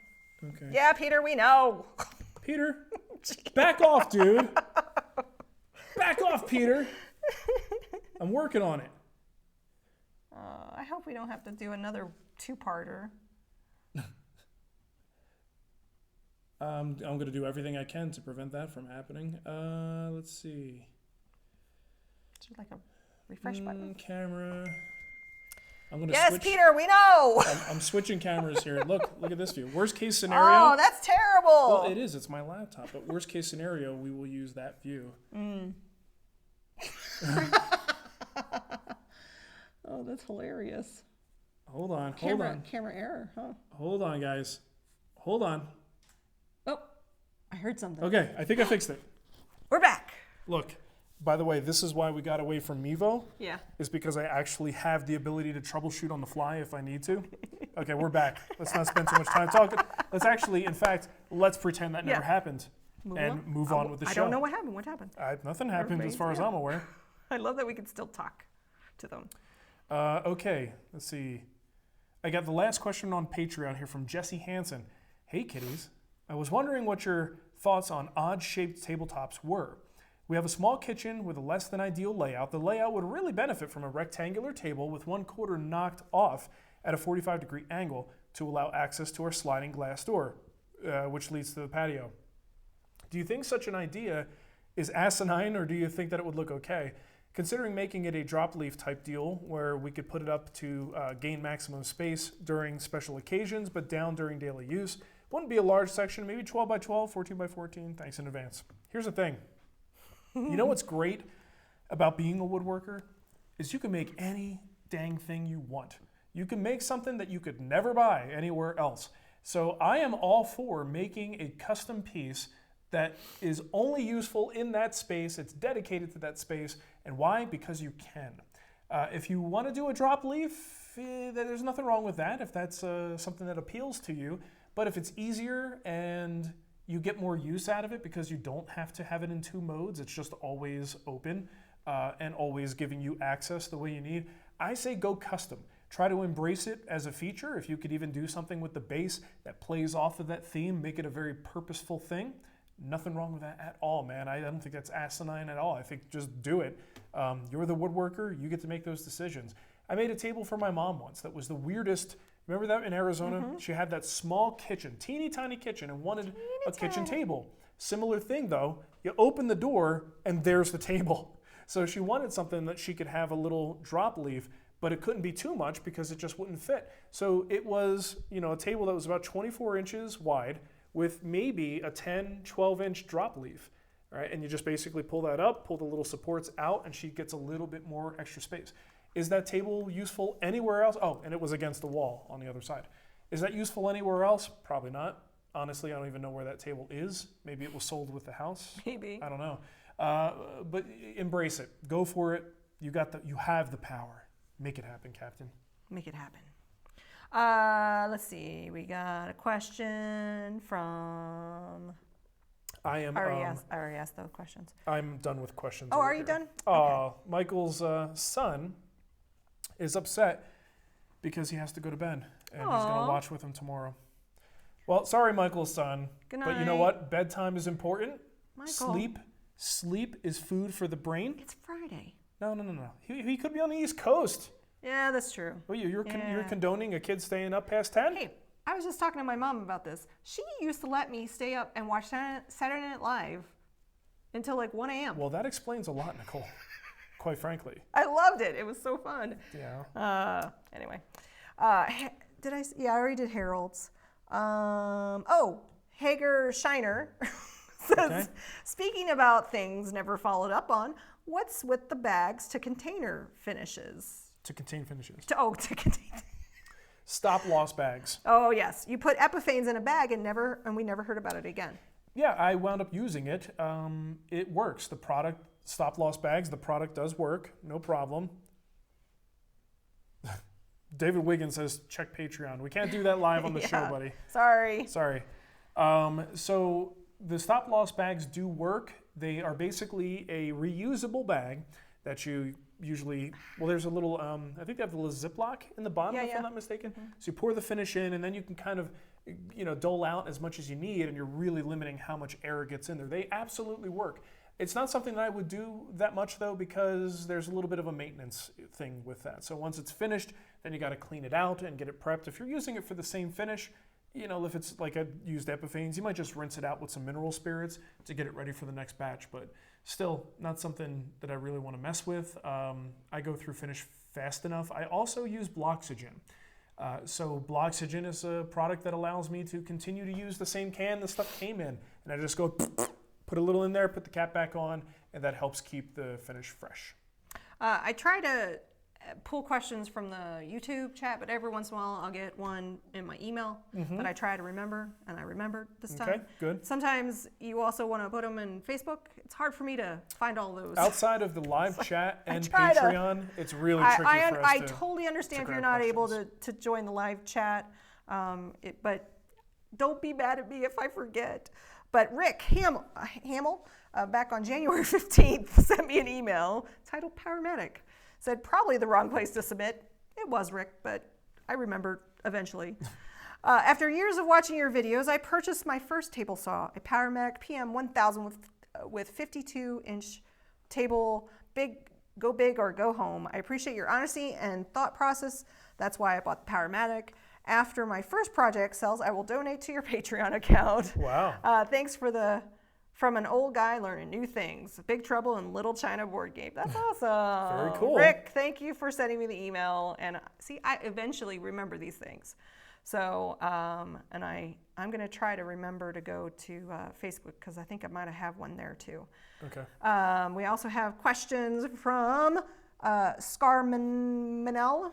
Okay. Yeah, Peter, we know. Peter, back off, dude. Back off, Peter. I'm working on it. I hope we don't have to do another two-parter. I'm going to do everything I can to prevent that from happening. Let's see. Is there like a refresh button? Camera. I'm going to Yes, switch. Peter, we know. I'm switching cameras here. Look at this view. Worst case scenario. Oh, that's terrible. Well, it is. It's my laptop. But worst case scenario, we will use that view. Oh, that's hilarious. Hold on. Camera error, huh? Hold on, guys. Hold on. Oh, I heard something. Okay, I think I fixed it. We're back. Look, by the way, this is why we got away from Mevo. Yeah. Is because I actually have the ability to troubleshoot on the fly if I need to. Okay, we're back. Let's not spend too much time talking. Let's actually, in fact, let's pretend that never happened move on with the show. I don't know what happened. What happened? Nothing happened as far as I'm aware. I love that we can still talk to them. Okay, let's see. I got the last question on Patreon here from Jesse Hansen. Hey, kiddies. I was wondering what your thoughts on odd-shaped tabletops were. We have a small kitchen with a less than ideal layout. The layout would really benefit from a rectangular table with one quarter knocked off at a 45-degree angle to allow access to our sliding glass door, which leads to the patio. Do you think such an idea is asinine, or do you think that it would look okay? Considering making it a drop leaf type deal where we could put it up to gain maximum space during special occasions, but down during daily use. Wouldn't be a large section, maybe 12 by 12, 14 by 14. Thanks in advance. Here's the thing. You know what's great about being a woodworker? Is you can make any dang thing you want. You can make something that you could never buy anywhere else. So I am all for making a custom piece that is only useful in that space. It's dedicated to that space. And why? Because you can. If you want to do a drop leaf, there's nothing wrong with that if that's something that appeals to you. But if it's easier and you get more use out of it because you don't have to have it in two modes, it's just always open and always giving you access the way you need, I say go custom. Try to embrace it as a feature. If you could even do something with the base that plays off of that theme, make it a very purposeful thing. Nothing wrong with that at all, man. I don't think that's asinine at all. I think just do it. You're the woodworker. You get to make those decisions. I made a table for my mom once that was the weirdest. Remember that in Arizona? Mm-hmm. She had that small kitchen, teeny tiny kitchen, and wanted a kitchen table. Similar thing though, you open the door and there's the table. So she wanted something that she could have a little drop leaf, but it couldn't be too much because it just wouldn't fit. So it was, a table that was about 24 inches wide with maybe a 10, 12-inch drop leaf. Right? And you just basically pull that up, pull the little supports out, and she gets a little bit more extra space. Is that table useful anywhere else? Oh, and it was against the wall on the other side. Is that useful anywhere else? Probably not. Honestly, I don't even know where that table is. Maybe it was sold with the house. Maybe. I don't know. But embrace it. Go for it. You have the power. Make it happen, Captain. Make it happen. Let's see. We got a question from... I already asked those questions. I'm done with questions. Oh, are you done? Okay. Michael's son is upset because he has to go to bed, and he's going to watch with him tomorrow. Well, sorry, Michael's son. Good night. But you know what? Bedtime is important. Michael. Sleep is food for the brain. It's Friday. No. He could be on the East Coast. Yeah, that's true. Well, you're condoning a kid staying up past 10? Hey, I was just talking to my mom about this. She used to let me stay up and watch Saturday Night Live until like 1 a.m. Well, that explains a lot, Nicole, quite frankly. I loved it. It was so fun. Yeah. Anyway. Did I? Yeah, I already did Harold's. Hager Shiner says, Okay. Speaking about things never followed up on, what's with the bags to container finishes? To contain finishes. To contain. Stop loss bags. Oh yes, you put epiphanes in a bag and we never heard about it again. Yeah, I wound up using it. It works. The product, stop loss bags, the product does work. No problem. David Wiggins says, check Patreon. We can't do that live on the show, buddy. Sorry. So the stop loss bags do work. They are basically a reusable bag that you usually, there's a little, I think they have a little Ziploc in the bottom, if I'm not mistaken. Mm-hmm. So you pour the finish in, and then you can kind of, dole out as much as you need, and you're really limiting how much air gets in there. They absolutely work. It's not something that I would do that much, though, because there's a little bit of a maintenance thing with that. So once it's finished, then you got to clean it out and get it prepped. If you're using it for the same finish, if it's like I used epiphanes, you might just rinse it out with some mineral spirits to get it ready for the next batch. But still, not something that I really want to mess with. I go through finish fast enough. I also use Bloxygen. So Bloxygen is a product that allows me to continue to use the same can the stuff came in. And I just go put a little in there, put the cap back on, and that helps keep the finish fresh. I try to pull questions from the YouTube chat, but every once in a while I'll get one in my email that I try to remember, and I remembered this time. Okay, good. Sometimes you also want to put them in Facebook. It's hard for me to find all those. Outside of the live chat and Patreon, it's really tricky for us I totally understand if you're not able to join the live chat, but don't be mad at me if I forget. But Rick Hamill, back on January 15th, sent me an email titled Powermatic. Said probably the wrong place to submit. It was Rick, but I remembered eventually. After years of watching your videos, I purchased my first table saw, a Powermatic PM1000 with 52-inch table, go big or go home. I appreciate your honesty and thought process. That's why I bought the Powermatic. After my first project sells, I will donate to your Patreon account. Wow. Thanks from an old guy learning new things. Big Trouble in Little China board game. That's awesome. Very cool. Rick, thank you for sending me the email. And see, I eventually remember these things. So, and I'm going to try to remember to go to Facebook, because I think I might have one there too. Okay. We also have questions from Scarmanel.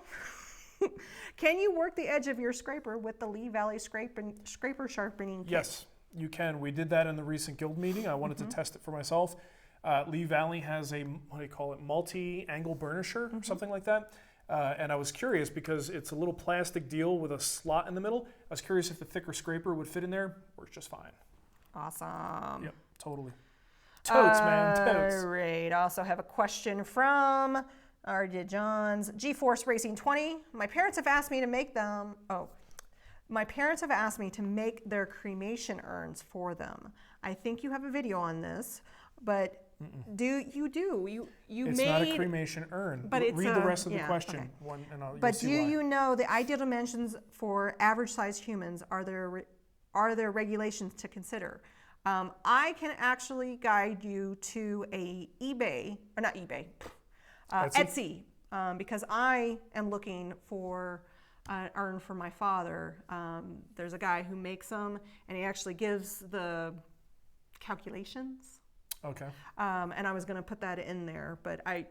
Can you work the edge of your scraper with the Lee Valley scraper sharpening kit? Yes, you can. We did that in the recent guild meeting. I wanted to test it for myself. Lee Valley has a, multi-angle burnisher, or something like that. And I was curious because it's a little plastic deal with a slot in the middle. I was curious if the thicker scraper would fit in there. Works just fine. Awesome. Yep, totally. Totes, man, totes. All right. I also have a question from R.J. Johns. GeForce Racing 20. My parents have asked me to make them. My parents have asked me to make their cremation urns for them. I think you have a video on this, but you it's made... not a cremation urn. But it's read the rest of the yeah, question. okay. But do you know the ideal dimensions for average-sized humans? Are there regulations to consider? I can actually guide you to Etsy, because I am looking for an urn for my father. There's a guy who makes them, and he actually gives the calculations. Okay. And I was going to put that in there, but I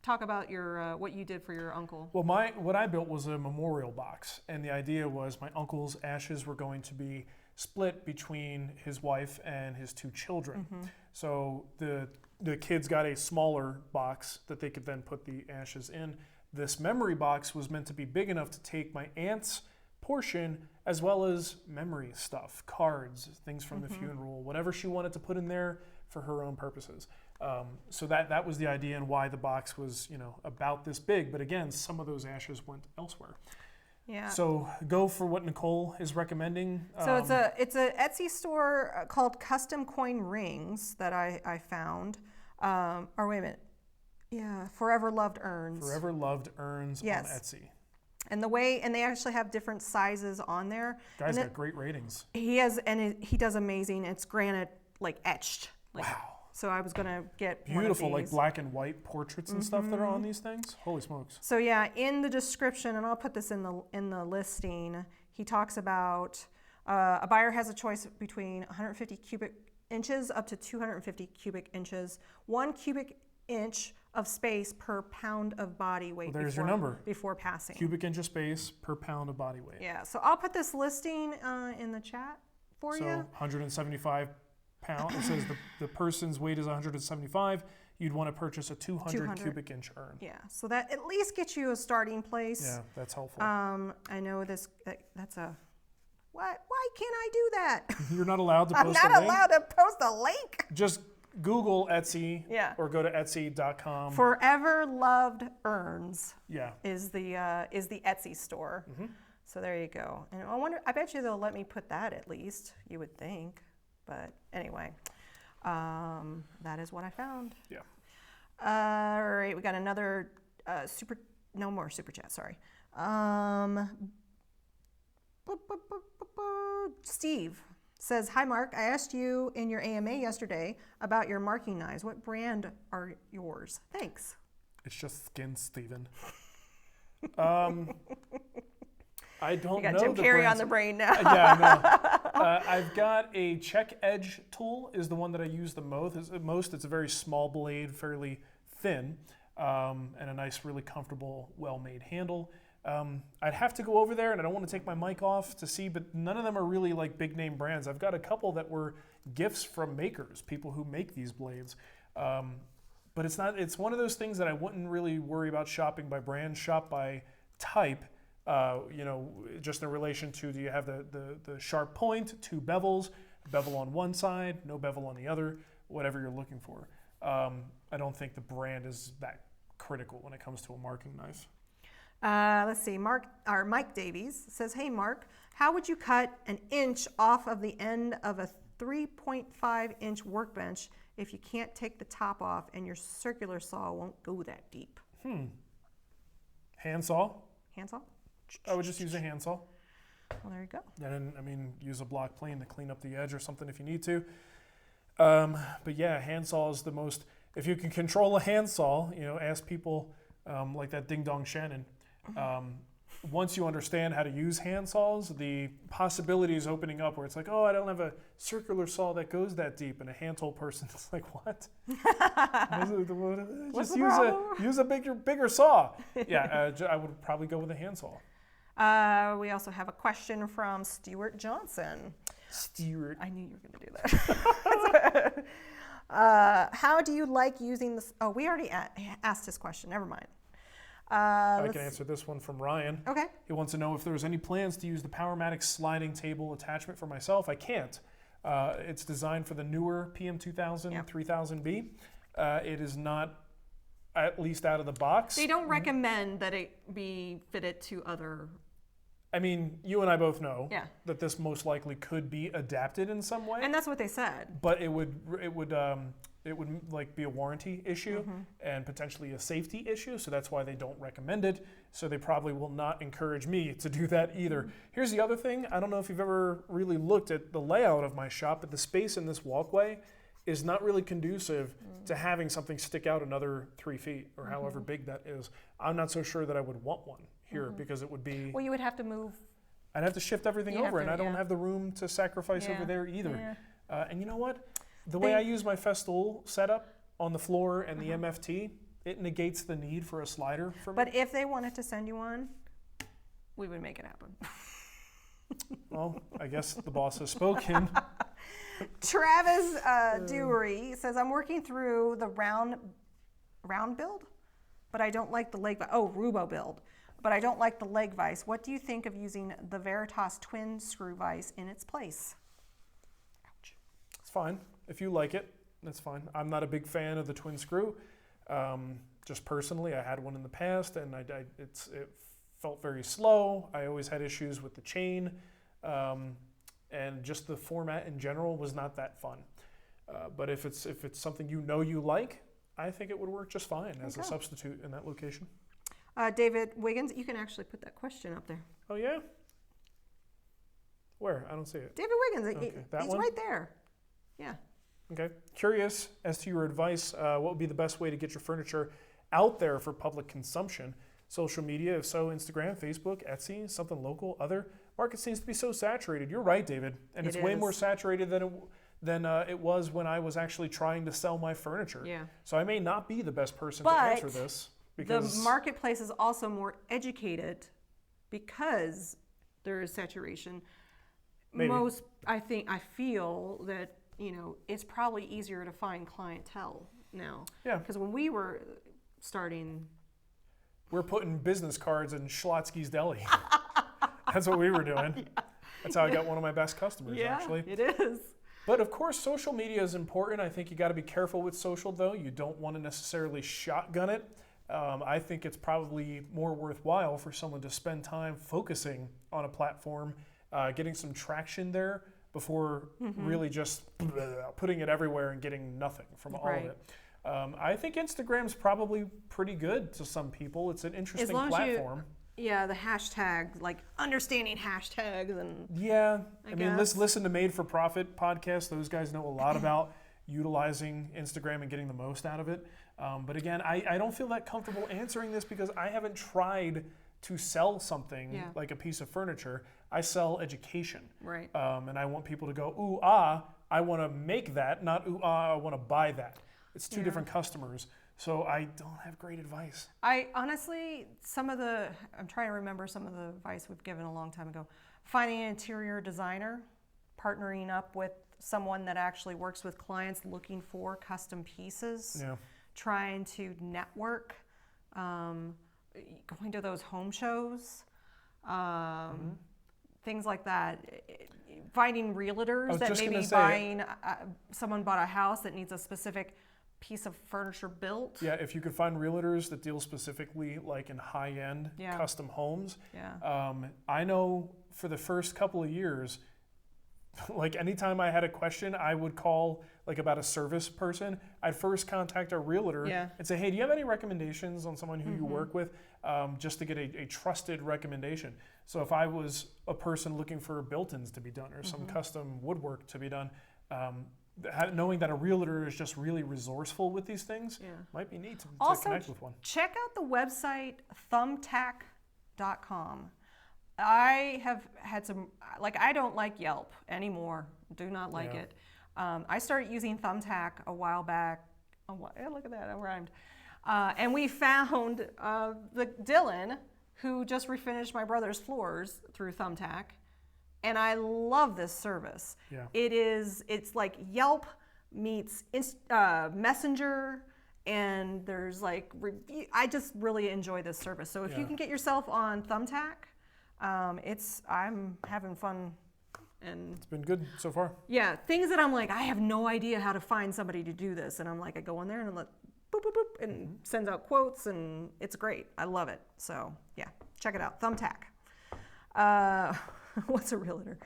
talk about your what you did for your uncle. Well, what I built was a memorial box, and the idea was my uncle's ashes were going to be split between his wife and his two children. So the kids got a smaller box that they could then put the ashes in. This memory box was meant to be big enough to take my aunt's portion as well as memory stuff, cards, things from the funeral, whatever she wanted to put in there for her own purposes. So that was the idea and why the box was about this big. But again, some of those ashes went elsewhere. Yeah. So go for what Nicole is recommending. So it's a Etsy store called Custom Coin Rings that I found. Or wait a minute. Yeah, Forever Loved Urns. Forever Loved Urns on Etsy. And they actually have different sizes on there. Guy's got great ratings. He does amazing. It's granite like etched. Like, wow. So I was gonna get beautiful, one of like black and white portraits and stuff that are on these things. Holy smokes! So yeah, in the description, and I'll put this in the listing. He talks about a buyer has a choice between 150 cubic inches up to 250 cubic inches. 1 cubic inch of space per pound of body weight. Well, there's your number. Before passing. Cubic inch of space per pound of body weight. Yeah. So I'll put this listing in the chat for you. So 175 pounds. It says the person's weight is 175. You'd want to purchase a 200 cubic inch urn. Yeah, so that at least gets you a starting place. Yeah, that's helpful. I know that's a, why can't I do that? You're not allowed to post a link? I'm not allowed to post a link. Just Google Etsy or go to etsy.com. Forever Loved Urns is the Etsy store. Mm-hmm. So there you go. And I bet you they'll let me put that at least, you would think. But anyway, that is what I found. Yeah. All right, we got another no more super chat, sorry. Steve says, hi Mark, I asked you in your AMA yesterday about your marking knives. What brand are yours? Thanks. It's just Skin Steven. I don't know. You got Jim Carrey on the brain now. Yeah, I know. I've got a check edge tool is the one that I use the most. It's a very small blade, fairly thin, and a nice, really comfortable, well-made handle. I'd have to go over there, and I don't want to take my mic off to see, but none of them are really like big name brands. I've got a couple that were gifts from makers, people who make these blades. But it's one of those things that I wouldn't really worry about shopping by brand, shop by type. Just in relation to, do you have the sharp point, 2 bevels, bevel on one side, no bevel on the other, whatever you're looking for. I don't think the brand is that critical when it comes to a marking knife. Let's see, Mike Davies says, hey Mark, how would you cut an inch off of the end of a 3.5 inch workbench if you can't take the top off and your circular saw won't go that deep? Handsaw? Handsaw? I would just use a handsaw. Well, there you go. And then, use a block plane to clean up the edge or something if you need to. But yeah, handsaw is the most, if you can control a handsaw, ask people like that Ding Dong Shannon. Once you understand how to use handsaws, the possibilities opening up where it's like, oh, I don't have a circular saw that goes that deep, and a hand tool person is like, what? Just use a bigger saw. Yeah, I would probably go with a handsaw. We also have a question from Stuart Johnson. Stuart. I knew you were going to do that. How do you like using this? Oh, we already asked this question. Never mind. I can answer this one from Ryan. Okay. He wants to know if there's any plans to use the Powermatic sliding table attachment for myself. I can't. It's designed for the newer PM2000 3000B. It is not, at least out of the box. They don't recommend that it be fitted to other. I mean, you and I both know that this most likely could be adapted in some way. And that's what they said. But it would like be a warranty issue and potentially a safety issue. So that's why they don't recommend it. So they probably will not encourage me to do that either. Here's the other thing. I don't know if you've ever really looked at the layout of my shop, but the space in this walkway is not really conducive to having something stick out another 3 feet or however big that is. I'm not so sure that I would want one here because it would be... Well, you would have to move. I'd have to shift everything over, and I don't have the room to sacrifice over there either. Yeah. And you know what? The way I use my Festool setup on the floor and the MFT, it negates the need for a slider for me. But if they wanted to send you one, we would make it happen. Well, I guess the boss has spoken. Travis Dewey says, I'm working through the round build, but I don't like the leg vise. Oh, Roubo build, but I don't like the leg vise. What do you think of using the Veritas twin screw vise in its place? Ouch. It's fine. If you like it, that's fine. I'm not a big fan of the twin screw. Just personally, I had one in the past, and it felt very slow. I always had issues with the chain, and just the format in general was not that fun. But if it's something you like, I think it would work just fine as a substitute in that location. David Wiggins, you can actually put that question up there. Oh yeah? Where? I don't see it. David Wiggins, he's one? right there. Yeah. Okay. Curious as to your advice, what would be the best way to get your furniture out there for public consumption? Social media, if so, Instagram, Facebook, Etsy, something local, other. Market seems to be so saturated. You're right, David. And it's way more saturated than it was when I was actually trying to sell my furniture. Yeah. So I may not be the best person to answer this. Because the marketplace is also more educated because there is saturation. Maybe. I feel that, it's probably easier to find clientele now. Yeah. Because when we were starting, we're putting business cards in Schlotsky's Deli. That's what we were doing. Yeah. That's how I got one of my best customers, actually. It is. But of course, social media is important. I think you got to be careful with social, though. You don't want to necessarily shotgun it. I think it's probably more worthwhile for someone to spend time focusing on a platform, getting some traction there before really just putting it everywhere and getting nothing from all of it. I think Instagram's probably pretty good to some people. It's an interesting platform. The hashtag, like understanding hashtags and... Yeah, I mean, listen to Made for Profit podcast. Those guys know a lot about utilizing Instagram and getting the most out of it. But again, I don't feel that comfortable answering this because I haven't tried to sell something like a piece of furniture. I sell education. Right. And I want people to go, ooh, ah, I want to make that, not ooh, ah, I want to buy that. It's two different customers. So I don't have great advice. I honestly, I'm trying to remember some of the advice we've given a long time ago. Finding an interior designer, partnering up with someone that actually works with clients looking for custom pieces, trying to network, going to those home shows, things like that. Finding realtors that maybe someone bought a house that needs a specific piece of furniture built. Yeah, if you could find realtors that deal specifically like in high-end custom homes. Yeah. I know for the first couple of years, like anytime I had a question, I would call like about a service person. I'd first contact a realtor and say, hey, do you have any recommendations on someone who you work with, just to get a trusted recommendation. So if I was a person looking for built-ins to be done or some custom woodwork to be done, knowing that a realtor is just really resourceful with these things might be neat to connect with one. Check out the website thumbtack.com. I have had some, I don't like Yelp anymore. Do not like it. I started using Thumbtack a while back. Look at that, I rhymed. And we found the Dylan, who just refinished my brother's floors through Thumbtack. And I love this service. Yeah. It's like Yelp meets Messenger, and there's I just really enjoy this service. So if you can get yourself on Thumbtack, I'm having fun. And it's been good so far. Yeah, things that I'm like, I have no idea how to find somebody to do this. And I'm like, I go in there and I'm like, boop, boop, boop, and sends out quotes, and it's great. I love it. So yeah, check it out, Thumbtack. What's a realtor?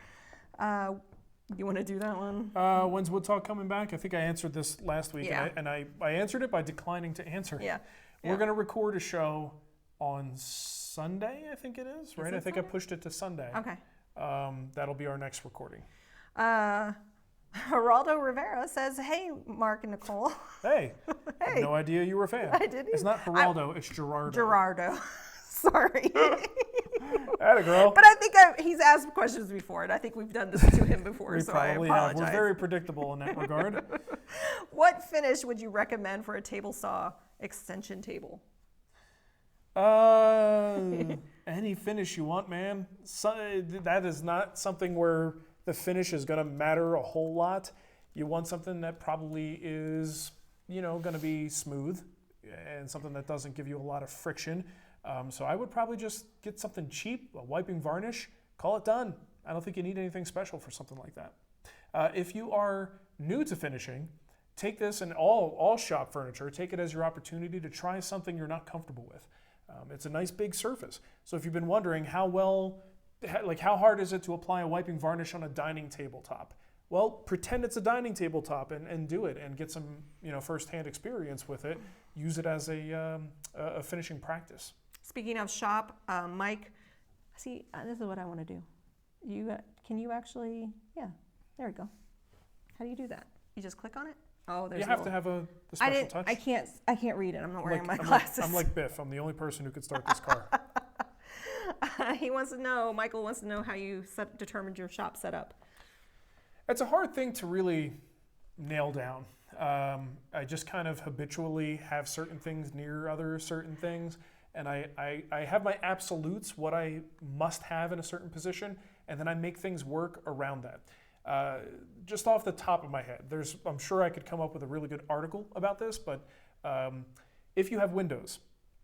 You want to do that one? When's Wood Talk coming back? I think I answered this last week, and I answered it by declining to answer. Yeah. We're going to record a show on Sunday, I think it is, right? I think Sunday? I pushed it to Sunday. Okay. That'll be our next recording. Geraldo Rivera says, hey, Mark and Nicole. Hey. I had no idea you were a fan. I didn't. It's not Geraldo, it's Gerardo. Gerardo. Sorry. Atta girl. But I think he's asked questions before, and I think we've done this to him before, so I apologize. We're very predictable in that regard. What finish would you recommend for a table saw extension table? Any finish you want, man. That is not something where the finish is going to matter a whole lot. You want something that probably is, going to be smooth and something that doesn't give you a lot of friction. So I would probably just get something cheap, a wiping varnish, call it done. I don't think you need anything special for something like that. If you are new to finishing, take this and all shop furniture, take it as your opportunity to try something you're not comfortable with. It's a nice big surface. So if you've been wondering how hard is it to apply a wiping varnish on a dining tabletop? Well, pretend it's a dining tabletop and do it and get some first-hand experience with it. Use it as a finishing practice. Speaking of shop, Mike, see, this is what I want to do. Can you actually, yeah, there we go. How do you do that? You just click on it? Oh, there's you have to have the special touch. I can't read it. I'm not wearing my glasses. I'm like Biff. I'm the only person who could start this car. Michael wants to know how you determined your shop setup. It's a hard thing to really nail down. I just kind of habitually have certain things near other certain things. And I have my absolutes, what I must have in a certain position, and then I make things work around that. Just off the top of my head, I'm sure I could come up with a really good article about this, but if you have windows,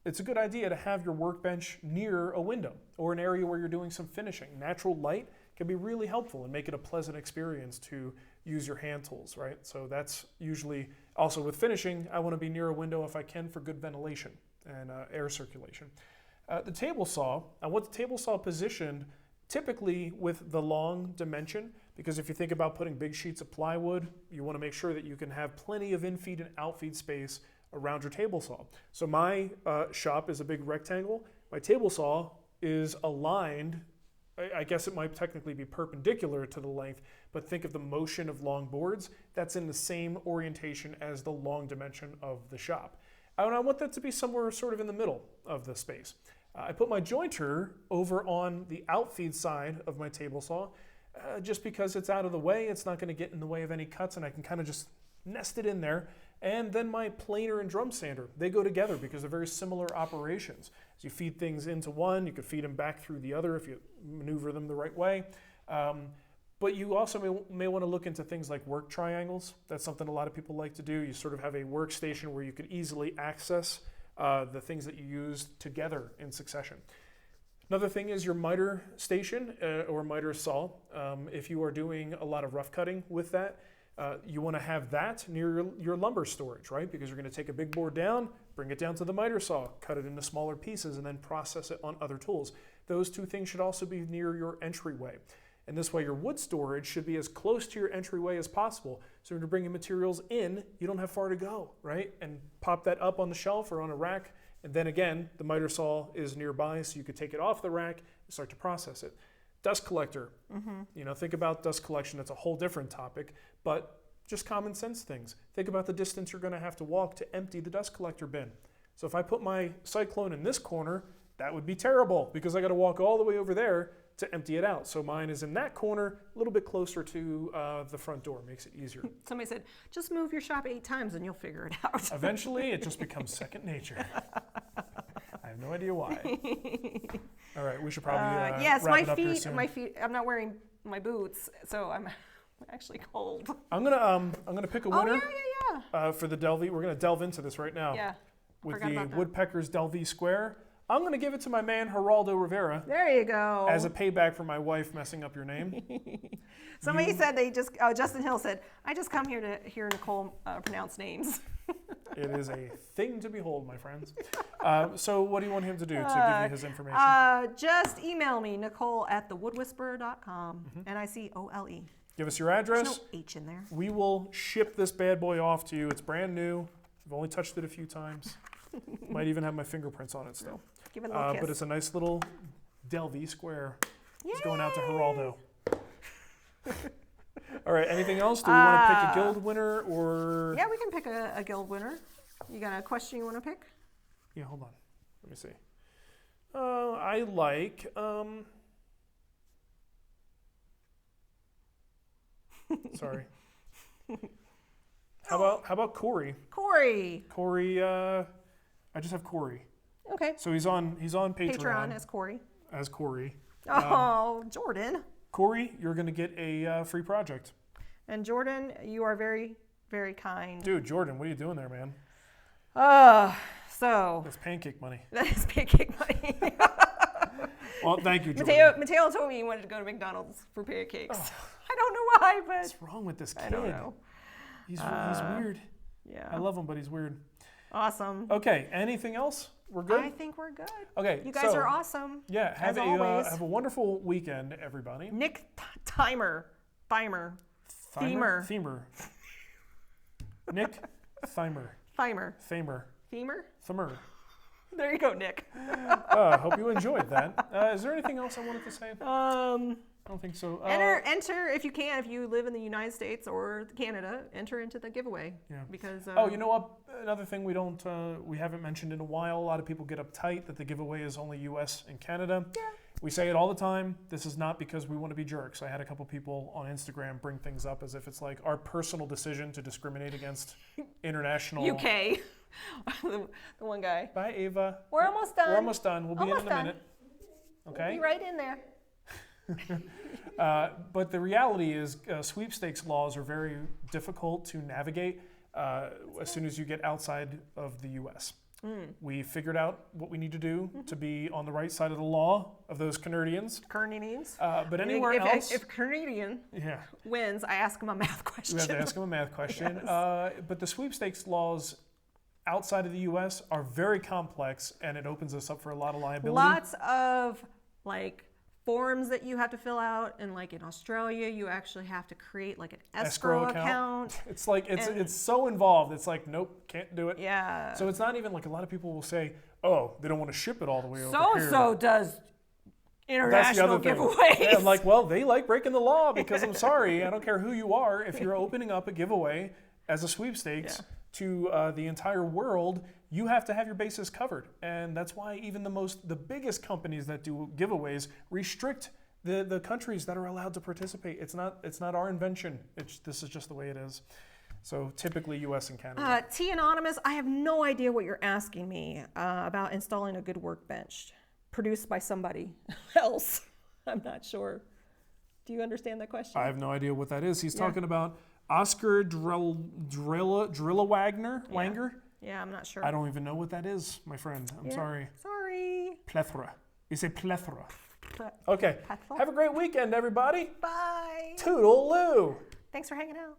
it's a good idea to have your workbench near a window or an area where you're doing some finishing. Natural light can be really helpful and make it a pleasant experience to use your hand tools, right? So that's usually, also with finishing, I want to be near a window if I can for good ventilation and air circulation. The table saw, I want the table saw positioned typically with the long dimension, because if you think about putting big sheets of plywood, you want to make sure that you can have plenty of infeed and outfeed space around your table saw. So my shop is a big rectangle. My table saw is aligned, I guess it might technically be perpendicular to the length, but think of the motion of long boards. That's in the same orientation as the long dimension of the shop. And I want that to be somewhere sort of in the middle of the space. I put my jointer over on the outfeed side of my table saw, just because it's out of the way. It's not going to get in the way of any cuts, and I can kind of just nest it in there. And then my planer and drum sander, they go together because they're very similar operations. So you feed things into one, you could feed them back through the other if you maneuver them the right way. But you also may want to look into things like work triangles. That's something a lot of people like to do. You sort of have a workstation where you could easily access the things that you use together in succession. Another thing is your miter station or miter saw. If you are doing a lot of rough cutting with that, you want to have that near your lumber storage, right? Because you're going to take a big board down, bring it down to the miter saw, cut it into smaller pieces, and then process it on other tools. Those two things should also be near your entryway. And this way your wood storage should be as close to your entryway as possible. So when you're bringing materials in, you don't have far to go, right? And pop that up on the shelf or on a rack. And then again, the miter saw is nearby, so you could take it off the rack and start to process it. Dust collector, think about dust collection. That's a whole different topic, but just common sense things. Think about the distance you're going to have to walk to empty the dust collector bin. So if I put my cyclone in this corner, that would be terrible because I got to walk all the way over there to empty it out. So mine is in that corner, a little bit closer to the front door. Makes it easier. Somebody said, just move your shop 8 times and you'll figure it out. Eventually, it just becomes second nature. I have no idea why. All right, we should probably yes, wrap it up here soon. my feet. I'm not wearing my boots, so I'm actually cold. I'm gonna pick a winner. Oh yeah. For the Delvey. We're gonna delve into this right now. Yeah. With the Woodpeckers Delvey Square. I'm going to give it to my man, Geraldo Rivera. There you go. As a payback for my wife messing up your name. Somebody said Justin Hill said, I just come here to hear Nicole pronounce names. It is a thing to behold, my friends. So what do you want him to do to give you his information? Just email me, nicole@thewoodwhisperer.com. NICOLE. Give us your address. There's no H in there. We will ship this bad boy off to you. It's brand new. I've only touched it a few times. Might even have my fingerprints on it still. Give it a little kiss. But it's a nice little Delvey square. It's going out to Geraldo. All right, anything else? Do we want to pick a guild winner or? Yeah, we can pick a guild winner. You got a question you want to pick? Yeah, hold on. Let me see. I like. Sorry. How about Corey? Corey. Corey. I just have Corey. Okay. So he's on Patreon. Patreon as Corey. As Corey. Oh, Jordan. Corey, you're going to get a free project. And Jordan, you are very, very kind. Dude, Jordan, what are you doing there, man? So. That's pancake money. That is pancake money. Well, thank you, Jordan. Mateo told me he wanted to go to McDonald's for pancakes. Oh. I don't know why, but. What's wrong with this kid? I don't know. He's weird. Yeah. I love him, but he's weird. Awesome. Okay, anything else we're good? I think we're good. Okay. You guys are awesome. Yeah. as always. Have a wonderful weekend, everybody. Nick Thimer. Nick Thimer. Thimer. There you go, Nick. Hope you enjoyed that. Is there anything else I wanted to say? I don't think so. Enter if you can. If you live in the United States or Canada, enter into the giveaway. Yeah. Because you know what? Another thing we haven't mentioned in a while. A lot of people get uptight that the giveaway is only U.S. and Canada. Yeah. We say it all the time. This is not because we want to be jerks. I had a couple people on Instagram bring things up as if it's like our personal decision to discriminate against international. UK. the one guy. Bye, Ava. We're almost done. We're almost done. We'll be in a minute. Okay. We'll be right in there. But the reality is sweepstakes laws are very difficult to navigate as soon as you get outside of the U.S. We figured out what we need to do to be on the right side of the law of those Canadians. But anywhere else... If Canadian wins, I ask him a math question. We have to ask him a math question. Yes. But the sweepstakes laws outside of the U.S. are very complex, and it opens us up for a lot of liability. Lots of, forms that you have to fill out, and in Australia you actually have to create an escrow account. It's it's so involved. It's nope, can't do it. Yeah. So it's not even a lot of people will say, oh, they don't want to ship it all the way over here. So does international giveaways. Yeah, I'm they like breaking the law because I'm sorry, I don't care who you are. If you're opening up a giveaway as a sweepstakes to the entire world, you have to have your bases covered. And that's why even the biggest companies that do giveaways restrict the countries that are allowed to participate. It's not our invention. This is just the way it is. So typically US and Canada. T Anonymous, I have no idea what you're asking me about installing a good workbench produced by somebody else. I'm not sure. Do you understand that question? I have no idea what that is. He's talking about Oscar Wanger. Yeah, I'm not sure. I don't even know what that is, my friend. I'm sorry. Sorry. Plethora. You say plethora. Okay. Have a great weekend, everybody. Bye. Toodaloo. Thanks for hanging out.